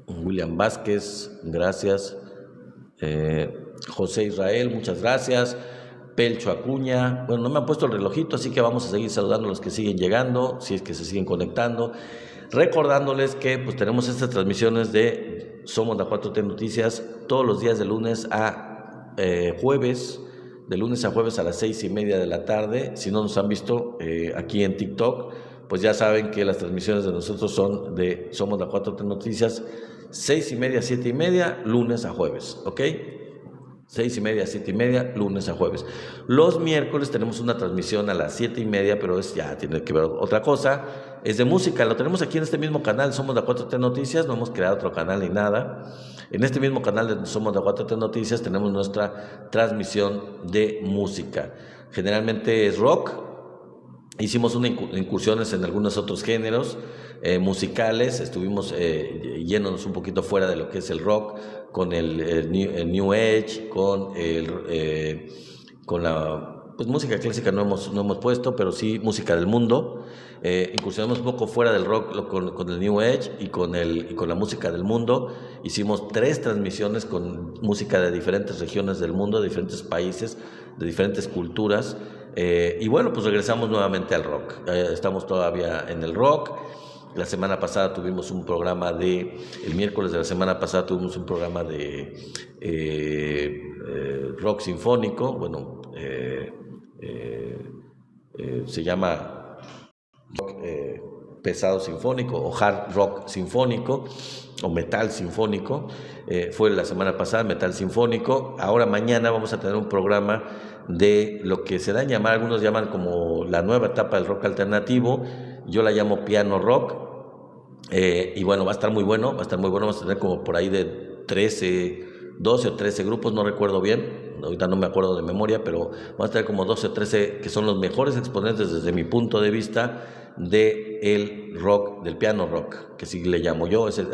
William Vázquez, gracias. José Israel, muchas gracias. Pelcho Acuña, bueno, no me han puesto el relojito, así que vamos a seguir saludando a los que siguen llegando, si es que se siguen conectando. Recordándoles que pues tenemos estas transmisiones de Somos la 4T Noticias todos los días de lunes a jueves, de lunes a jueves a las 6:30 de la tarde. Si no nos han visto aquí en TikTok, pues ya saben que las transmisiones de nosotros son de Somos la 4T Noticias, 6:30, 7:30, lunes a jueves, ¿ok? 6:30, 7:30, lunes a jueves. Los miércoles tenemos una transmisión a las 7:30, pero ya tiene que ver otra cosa. Es de música, lo tenemos aquí en este mismo canal, Somos la 4T Noticias, no hemos creado otro canal ni nada. En este mismo canal de Somos la 4T Noticias tenemos nuestra transmisión de música. Generalmente es rock. Hicimos unas incursiones en algunos otros géneros musicales, estuvimos yéndonos un poquito fuera de lo que es el rock, con el New Age, con la pues, música clásica no hemos puesto, pero sí música del mundo. Incursionamos un poco fuera del rock con el New Age y con la música del mundo. Hicimos 3 transmisiones con música de diferentes regiones del mundo, de diferentes países, de diferentes culturas. Y bueno, pues regresamos nuevamente al rock. Estamos todavía en el rock. La semana pasada tuvimos un programa el miércoles de la semana pasada tuvimos un programa de rock sinfónico. Bueno, se llama rock pesado sinfónico o hard rock sinfónico o metal sinfónico. Fue la semana pasada, metal sinfónico. Ahora mañana vamos a tener un programa de lo que se da a llamar, algunos llaman como la nueva etapa del rock alternativo. Yo la llamo piano rock. Y bueno, va a estar muy bueno, vamos a tener como por ahí de 12 o 13 grupos, no recuerdo bien, ahorita no me acuerdo de memoria, pero vamos a tener como 12 o 13 que son los mejores exponentes desde mi punto de vista del rock, del piano rock, que sí le llamo yo, ese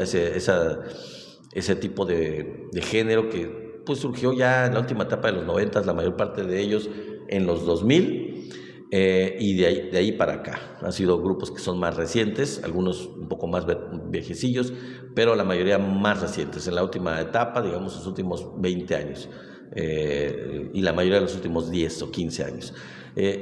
tipo de género que pues surgió ya en la última etapa de los 90, la mayor parte de ellos en los 2000. Y de ahí para acá han sido grupos que son más recientes, algunos un poco más viejecillos, pero la mayoría más recientes, en la última etapa, digamos los últimos 20 años y la mayoría de los últimos 10 o 15 años.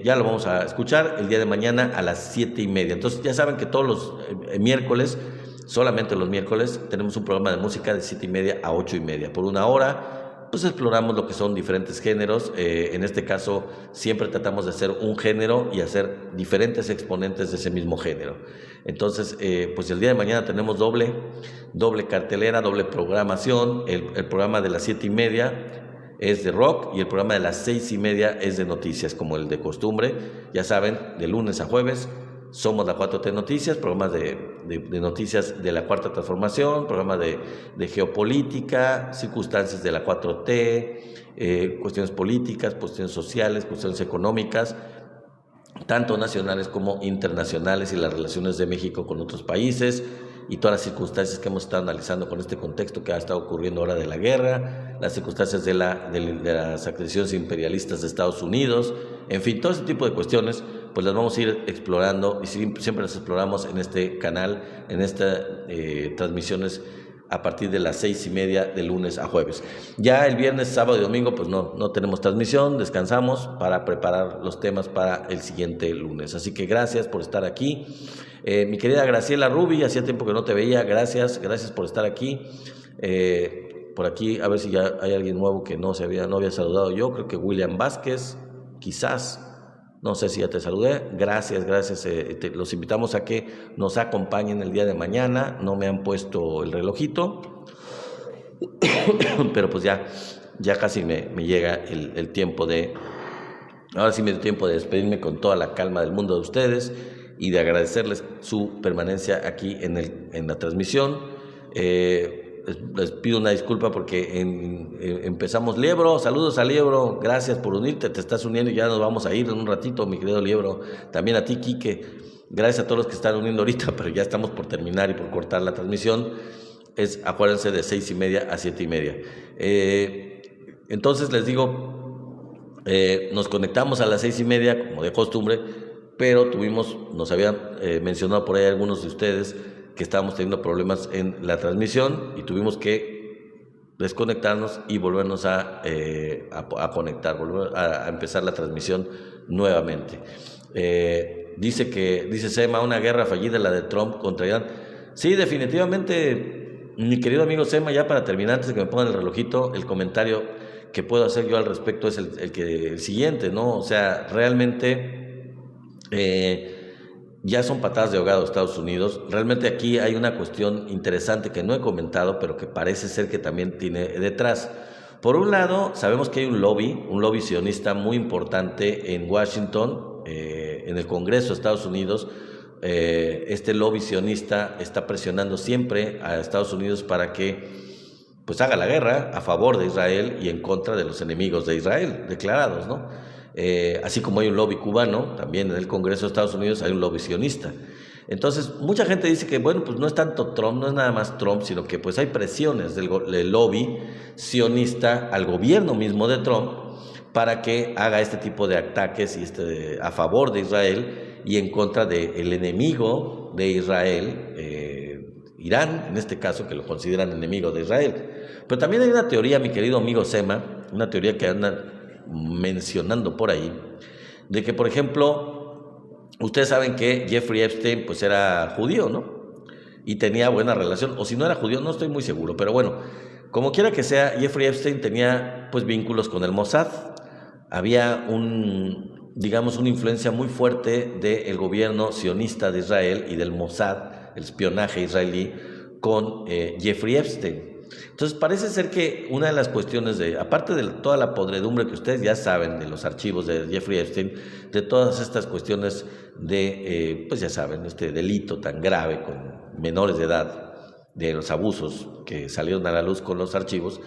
Ya lo vamos a escuchar el día de mañana a las 7:30. Entonces ya saben que todos los miércoles, solamente los miércoles, tenemos un programa de música de 7:30 a 8:30 por 1 hora. Pues exploramos lo que son diferentes géneros. En este caso siempre tratamos de hacer un género y hacer diferentes exponentes de ese mismo género. Entonces pues el día de mañana tenemos doble cartelera, doble programación. El programa de las 7:30 es de rock y el programa de las 6:30 es de noticias, como el de costumbre. Ya saben, de lunes a jueves somos la 4T Noticias, programas de noticias de la Cuarta Transformación, programas de geopolítica, circunstancias de la 4T, cuestiones políticas, cuestiones sociales, cuestiones económicas, tanto nacionales como internacionales, y las relaciones de México con otros países y todas las circunstancias que hemos estado analizando con este contexto que ha estado ocurriendo ahora de la guerra, las circunstancias de las acciones imperialistas de Estados Unidos, en fin, todo ese tipo de cuestiones pues las vamos a ir explorando y siempre las exploramos en este canal, en estas transmisiones a partir de las 6:30 de lunes a jueves. Ya el viernes, sábado y domingo pues no tenemos transmisión, descansamos para preparar los temas para el siguiente lunes. Así que gracias por estar aquí. Mi querida Graciela Rubi, hacía tiempo que no te veía, gracias por estar aquí. Por aquí, a ver si ya hay alguien nuevo que no había saludado yo, creo que William Vázquez, quizás, no sé si ya te saludé, gracias, los invitamos a que nos acompañen el día de mañana, no me han puesto el relojito, pero pues ya casi me llega el tiempo ahora sí me dio tiempo de despedirme con toda la calma del mundo de ustedes y de agradecerles su permanencia aquí en la transmisión. Les pido una disculpa porque empezamos. Liebro, saludos a Liebro, gracias por unirte, te estás uniendo y ya nos vamos a ir en un ratito, mi querido Liebro. También a ti, Quique, gracias a todos los que están uniendo ahorita, pero ya estamos por terminar y por cortar la transmisión. Acuérdense, de 6:30 a 7:30. Entonces les digo, nos conectamos a las 6:30 como de costumbre, pero nos habían mencionado por ahí algunos de ustedes que estábamos teniendo problemas en la transmisión y tuvimos que desconectarnos y volvernos a conectar, volver a empezar la transmisión nuevamente. Dice Sema, una guerra fallida la de Trump contra Irán. Sí, definitivamente, mi querido amigo Sema, ya para terminar, antes de que me pongan el relojito, el comentario que puedo hacer yo al respecto es el siguiente, ¿no? O sea, realmente ya son patadas de ahogado Estados Unidos. Realmente aquí hay una cuestión interesante que no he comentado, pero que parece ser que también tiene detrás. Por un lado, sabemos que hay un lobby sionista muy importante en Washington, en el Congreso de Estados Unidos. Este lobby sionista está presionando siempre a Estados Unidos para que pues haga la guerra a favor de Israel y en contra de los enemigos de Israel declarados, ¿no? Así como hay un lobby cubano, también en el Congreso de Estados Unidos hay un lobby sionista. Entonces, mucha gente dice que, bueno, pues no es tanto Trump, no es nada más Trump, sino que pues hay presiones del lobby sionista al gobierno mismo de Trump para que haga este tipo de ataques a favor de Israel y en contra del enemigo de Israel, Irán, en este caso, que lo consideran enemigo de Israel. Pero también hay una teoría, mi querido amigo Sema, una teoría que anda mencionando por ahí, de que, por ejemplo, ustedes saben que Jeffrey Epstein pues era judío, ¿no? Y tenía buena relación, o si no era judío, no estoy muy seguro, pero bueno, como quiera que sea, Jeffrey Epstein tenía pues vínculos con el Mossad. Había una influencia muy fuerte del gobierno sionista de Israel y del Mossad, el espionaje israelí, con Jeffrey Epstein. Entonces parece ser que una de las cuestiones aparte de toda la podredumbre que ustedes ya saben de los archivos de Jeffrey Epstein, de todas estas cuestiones pues ya saben, este delito tan grave con menores de edad, de los abusos que salieron a la luz con los archivos,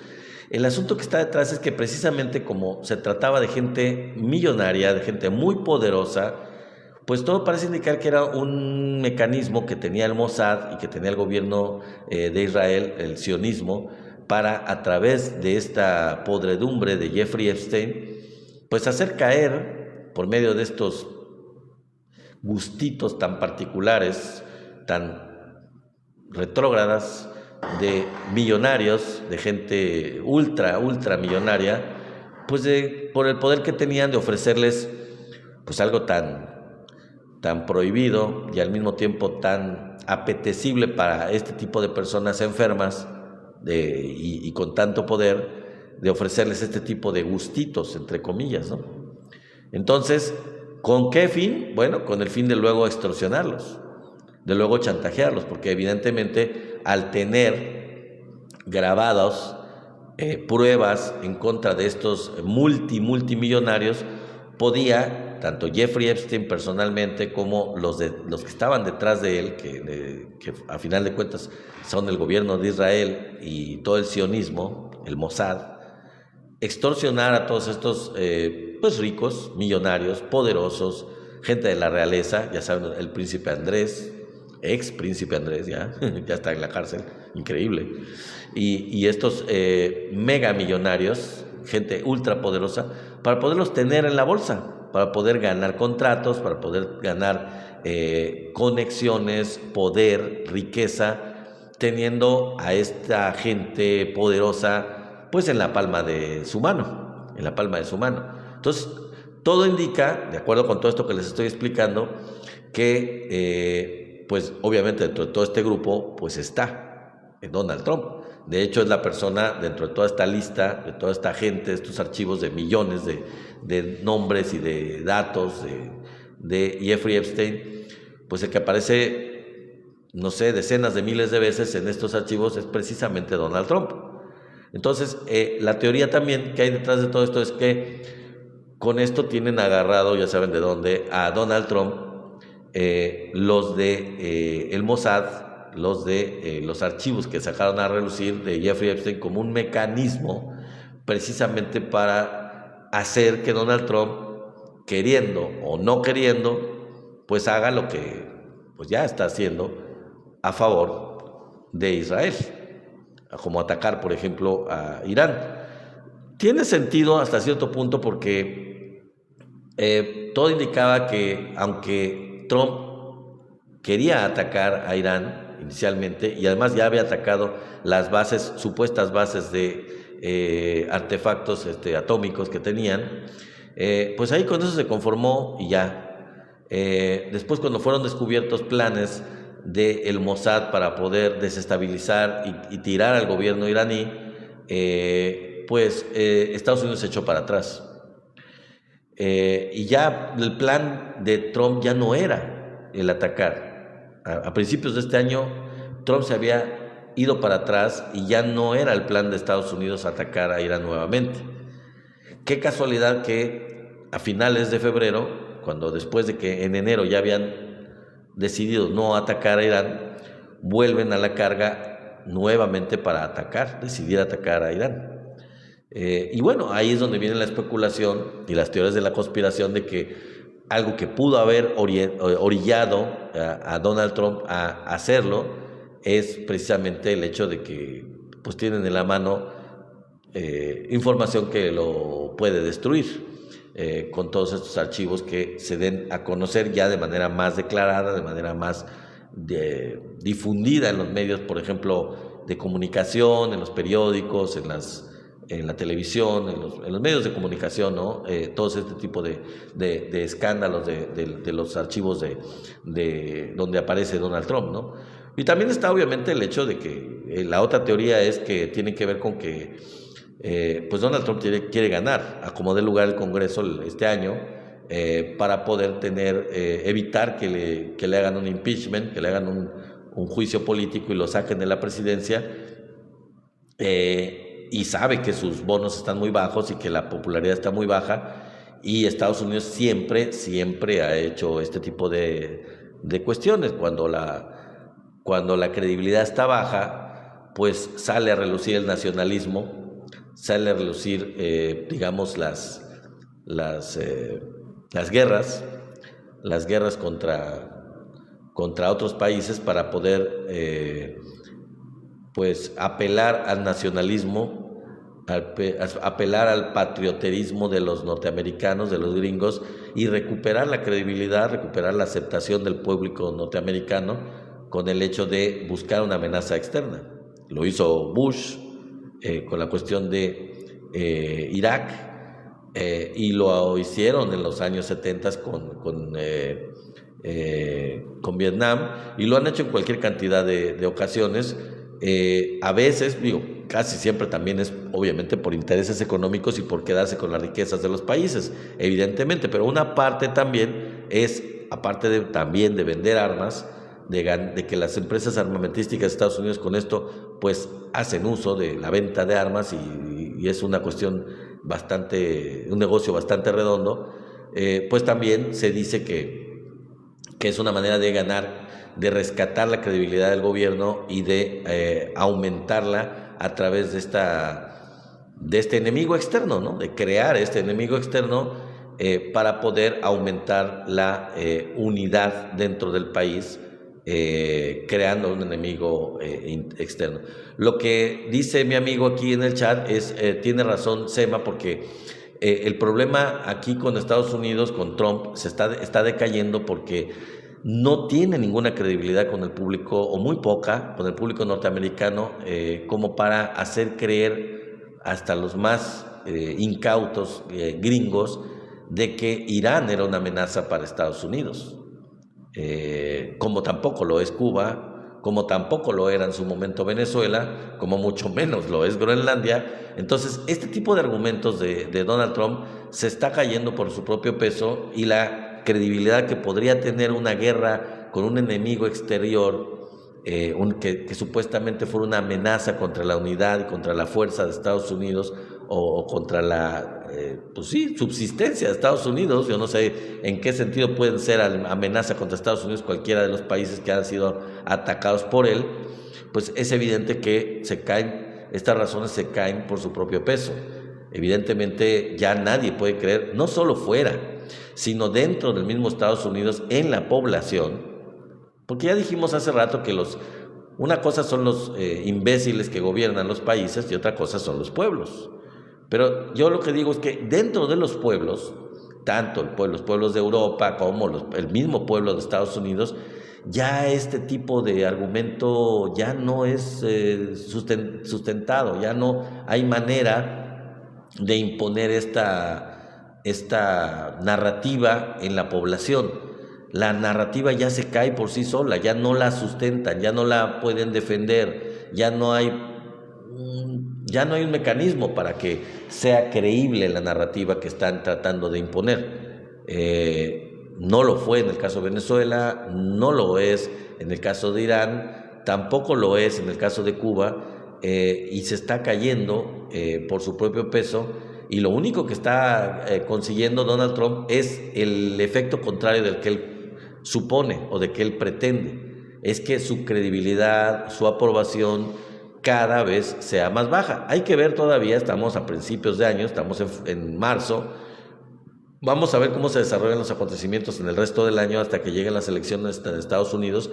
el asunto que está detrás es que precisamente como se trataba de gente millonaria, de gente muy poderosa, pues todo parece indicar que era un mecanismo que tenía el Mossad y que tenía el gobierno de Israel, el sionismo, para a través de esta podredumbre de Jeffrey Epstein, pues hacer caer por medio de estos gustitos tan particulares, tan retrógradas, de millonarios, de gente ultra millonaria, pues por el poder que tenían de ofrecerles pues algo tan prohibido y al mismo tiempo tan apetecible para este tipo de personas enfermas y con tanto poder, de ofrecerles este tipo de gustitos, entre comillas, ¿no? Entonces, ¿con qué fin? Bueno, con el fin de luego extorsionarlos, de luego chantajearlos, porque evidentemente al tener grabados pruebas en contra de estos multimillonarios, podía tanto Jeffrey Epstein personalmente como los que estaban detrás de él, que a final de cuentas son el gobierno de Israel y todo el sionismo, el Mossad, extorsionar a todos estos pues ricos, millonarios, poderosos, gente de la realeza, ya saben, el príncipe Andrés, ex príncipe Andrés, ya está en la cárcel, increíble, y estos mega millonarios, gente ultra poderosa, para poderlos tener en la bolsa, para poder ganar contratos, para poder ganar conexiones, poder, riqueza, teniendo a esta gente poderosa pues en la palma de su mano, Entonces, todo indica, de acuerdo con todo esto que les estoy explicando, que pues obviamente dentro de todo este grupo pues está Donald Trump. De hecho, es la persona dentro de toda esta lista, de toda esta gente, estos archivos de millones de nombres y de datos de Jeffrey Epstein, pues el que aparece, no sé, decenas de miles de veces en estos archivos es precisamente Donald Trump. Entonces, la teoría también que hay detrás de todo esto es que con esto tienen agarrado, ya saben de dónde, a Donald Trump, los de el Mossad, los de los archivos que sacaron a relucir de Jeffrey Epstein como un mecanismo precisamente para hacer que Donald Trump, queriendo o no queriendo, pues haga lo que pues ya está haciendo a favor de Israel, como atacar, por ejemplo, a Irán. Tiene sentido hasta cierto punto porque todo indicaba que aunque Trump quería atacar a Irán inicialmente, y además ya había atacado las bases, supuestas bases de artefactos atómicos que tenían, pues ahí con eso se conformó y ya. Después, cuando fueron descubiertos planes del Mossad para poder desestabilizar y tirar al gobierno iraní, pues Estados Unidos se echó para atrás. Y ya el plan de Trump ya no era el atacar. A principios de este año, Trump se había ido para atrás y ya no era el plan de Estados Unidos atacar a Irán nuevamente. Qué casualidad que a finales de febrero, cuando después de que en enero ya habían decidido no atacar a Irán, vuelven a la carga nuevamente para decidir atacar a Irán. Y bueno, ahí es donde viene la especulación y las teorías de la conspiración de que algo que pudo haber orillado a Donald Trump a hacerlo es precisamente el hecho de que pues tienen en la mano información que lo puede destruir, con todos estos archivos que se den a conocer ya de manera más declarada, de manera más difundida en los medios, por ejemplo, de comunicación, en los periódicos, en la televisión, en los medios de comunicación, ¿no? Todo este tipo de escándalos de los archivos de donde aparece Donald Trump, ¿no? Y también está obviamente el hecho de que la otra teoría es que tiene que ver con que pues Donald Trump quiere ganar, a como dé lugar el Congreso este año, para poder evitar que le hagan un impeachment, que le hagan un juicio político y lo saquen de la presidencia. Y sabe que sus bonos están muy bajos y que la popularidad está muy baja, y Estados Unidos siempre ha hecho este tipo de cuestiones. Cuando la credibilidad está baja, pues sale a relucir el nacionalismo, sale a relucir, digamos, las guerras contra otros países para poder pues apelar al nacionalismo, apelar al patrioterismo de los norteamericanos, de los gringos, y recuperar la credibilidad, recuperar la aceptación del público norteamericano con el hecho de buscar una amenaza externa. Lo hizo Bush con la cuestión de Irak, y lo hicieron en los años 70 con Vietnam, y lo han hecho en cualquier cantidad de ocasiones. A veces, casi siempre también es obviamente por intereses económicos y por quedarse con las riquezas de los países, evidentemente, pero una parte también es, aparte también de vender armas, de que las empresas armamentísticas de Estados Unidos con esto pues hacen uso de la venta de armas, y es una cuestión un negocio bastante redondo, pues también se dice que es una manera de ganar, de rescatar la credibilidad del gobierno y de aumentarla a través de este enemigo externo, ¿no? De crear este enemigo externo para poder aumentar la unidad dentro del país, creando un enemigo externo. Lo que dice mi amigo aquí en el chat tiene razón Sema, porque el problema aquí con Estados Unidos, con Trump, está decayendo porque no tiene ninguna credibilidad con el público, o muy poca, con el público norteamericano, como para hacer creer hasta los más incautos gringos de que Irán era una amenaza para Estados Unidos, como tampoco lo es Cuba, como tampoco lo era en su momento Venezuela, como mucho menos lo es Groenlandia. Entonces, este tipo de argumentos de Donald Trump se está cayendo por su propio peso, y la credibilidad que podría tener una guerra con un enemigo exterior, que supuestamente fuera una amenaza contra la unidad y contra la fuerza de Estados Unidos, o contra la pues sí, subsistencia de Estados Unidos. Yo no sé en qué sentido pueden ser amenaza contra Estados Unidos cualquiera de los países que han sido atacados por él. Pues es evidente que estas razones se caen por su propio peso. Evidentemente ya nadie puede creer, no solo fuera, sino dentro del mismo Estados Unidos, en la población, porque ya dijimos hace rato que una cosa son los imbéciles que gobiernan los países, y otra cosa son los pueblos. Pero yo lo que digo es que dentro de los pueblos, tanto los pueblos de Europa como el mismo pueblo de Estados Unidos, ya este tipo de argumento ya no es sustentado, ya no hay manera de imponer esta narrativa en la población. La narrativa ya se cae por sí sola, ya no la sustentan, ya no la pueden defender, ya no hay un mecanismo para que sea creíble la narrativa que están tratando de imponer. No lo fue en el caso de Venezuela, no lo es en el caso de Irán, tampoco lo es en el caso de Cuba, y se está cayendo por su propio peso, y lo único que está consiguiendo Donald Trump es el efecto contrario del que él supone o de que él pretende, es que su credibilidad, su aprobación cada vez sea más baja. Hay que ver todavía, estamos a principios de año, estamos en marzo, vamos a ver cómo se desarrollan los acontecimientos en el resto del año hasta que lleguen las elecciones de Estados Unidos,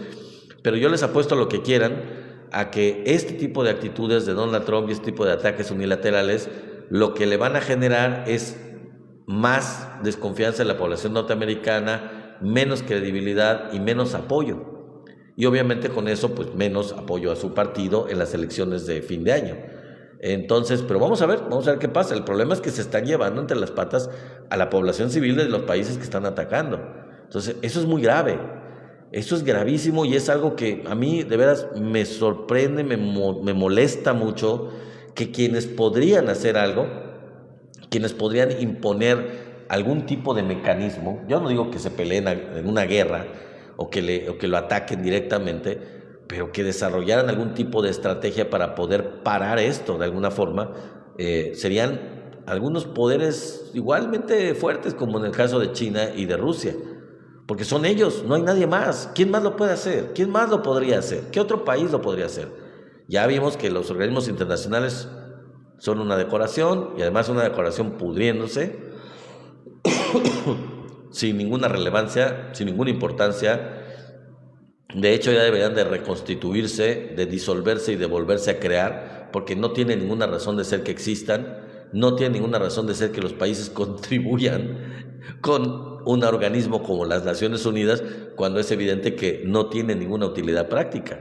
pero yo les apuesto a lo que quieran, a que este tipo de actitudes de Donald Trump y este tipo de ataques unilaterales lo que le van a generar es más desconfianza en la población norteamericana, menos credibilidad y menos apoyo. Y obviamente con eso, pues menos apoyo a su partido en las elecciones de fin de año. Entonces, pero vamos a ver qué pasa. El problema es que se están llevando entre las patas a la población civil de los países que están atacando. Entonces, eso es muy grave. Eso es gravísimo, y es algo que a mí de veras me sorprende, me molesta mucho, que quienes podrían hacer algo, quienes podrían imponer algún tipo de mecanismo, yo no digo que se peleen en una guerra o que lo ataquen directamente, pero que desarrollaran algún tipo de estrategia para poder parar esto de alguna forma, serían algunos poderes igualmente fuertes, como en el caso de China y de Rusia. Porque son ellos, no hay nadie más. ¿Quién más lo puede hacer? ¿Quién más lo podría hacer? ¿Qué otro país lo podría hacer? Ya vimos que los organismos internacionales son una decoración, y además una decoración pudriéndose, sin ninguna relevancia, sin ninguna importancia. De hecho, ya deberían de reconstituirse, de disolverse y de volverse a crear, porque no tiene ninguna razón de ser que existan, no tiene ninguna razón de ser que los países contribuyan con un organismo como las Naciones Unidas, cuando es evidente que no tiene ninguna utilidad práctica.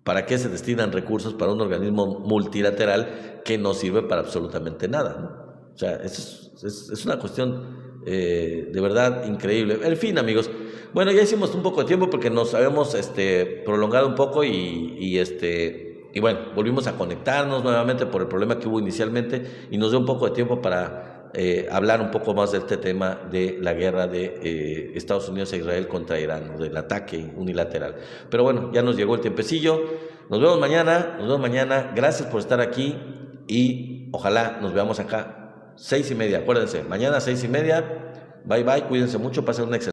¿Para qué se destinan recursos para un organismo multilateral que no sirve para absolutamente nada, ¿no? O sea, es una cuestión de verdad increíble. En fin, amigos, bueno, ya hicimos un poco de tiempo porque nos habíamos prolongado un poco, y bueno, volvimos a conectarnos nuevamente por el problema que hubo inicialmente, y nos dio un poco de tiempo para hablar un poco más de este tema de la guerra de Estados Unidos e Israel contra Irán, del ataque unilateral. Pero bueno, ya nos llegó el tiempecillo. Nos vemos mañana. Gracias por estar aquí, y ojalá nos veamos acá 6:30. Acuérdense, mañana 6:30. Bye, cuídense mucho, pasen una excelente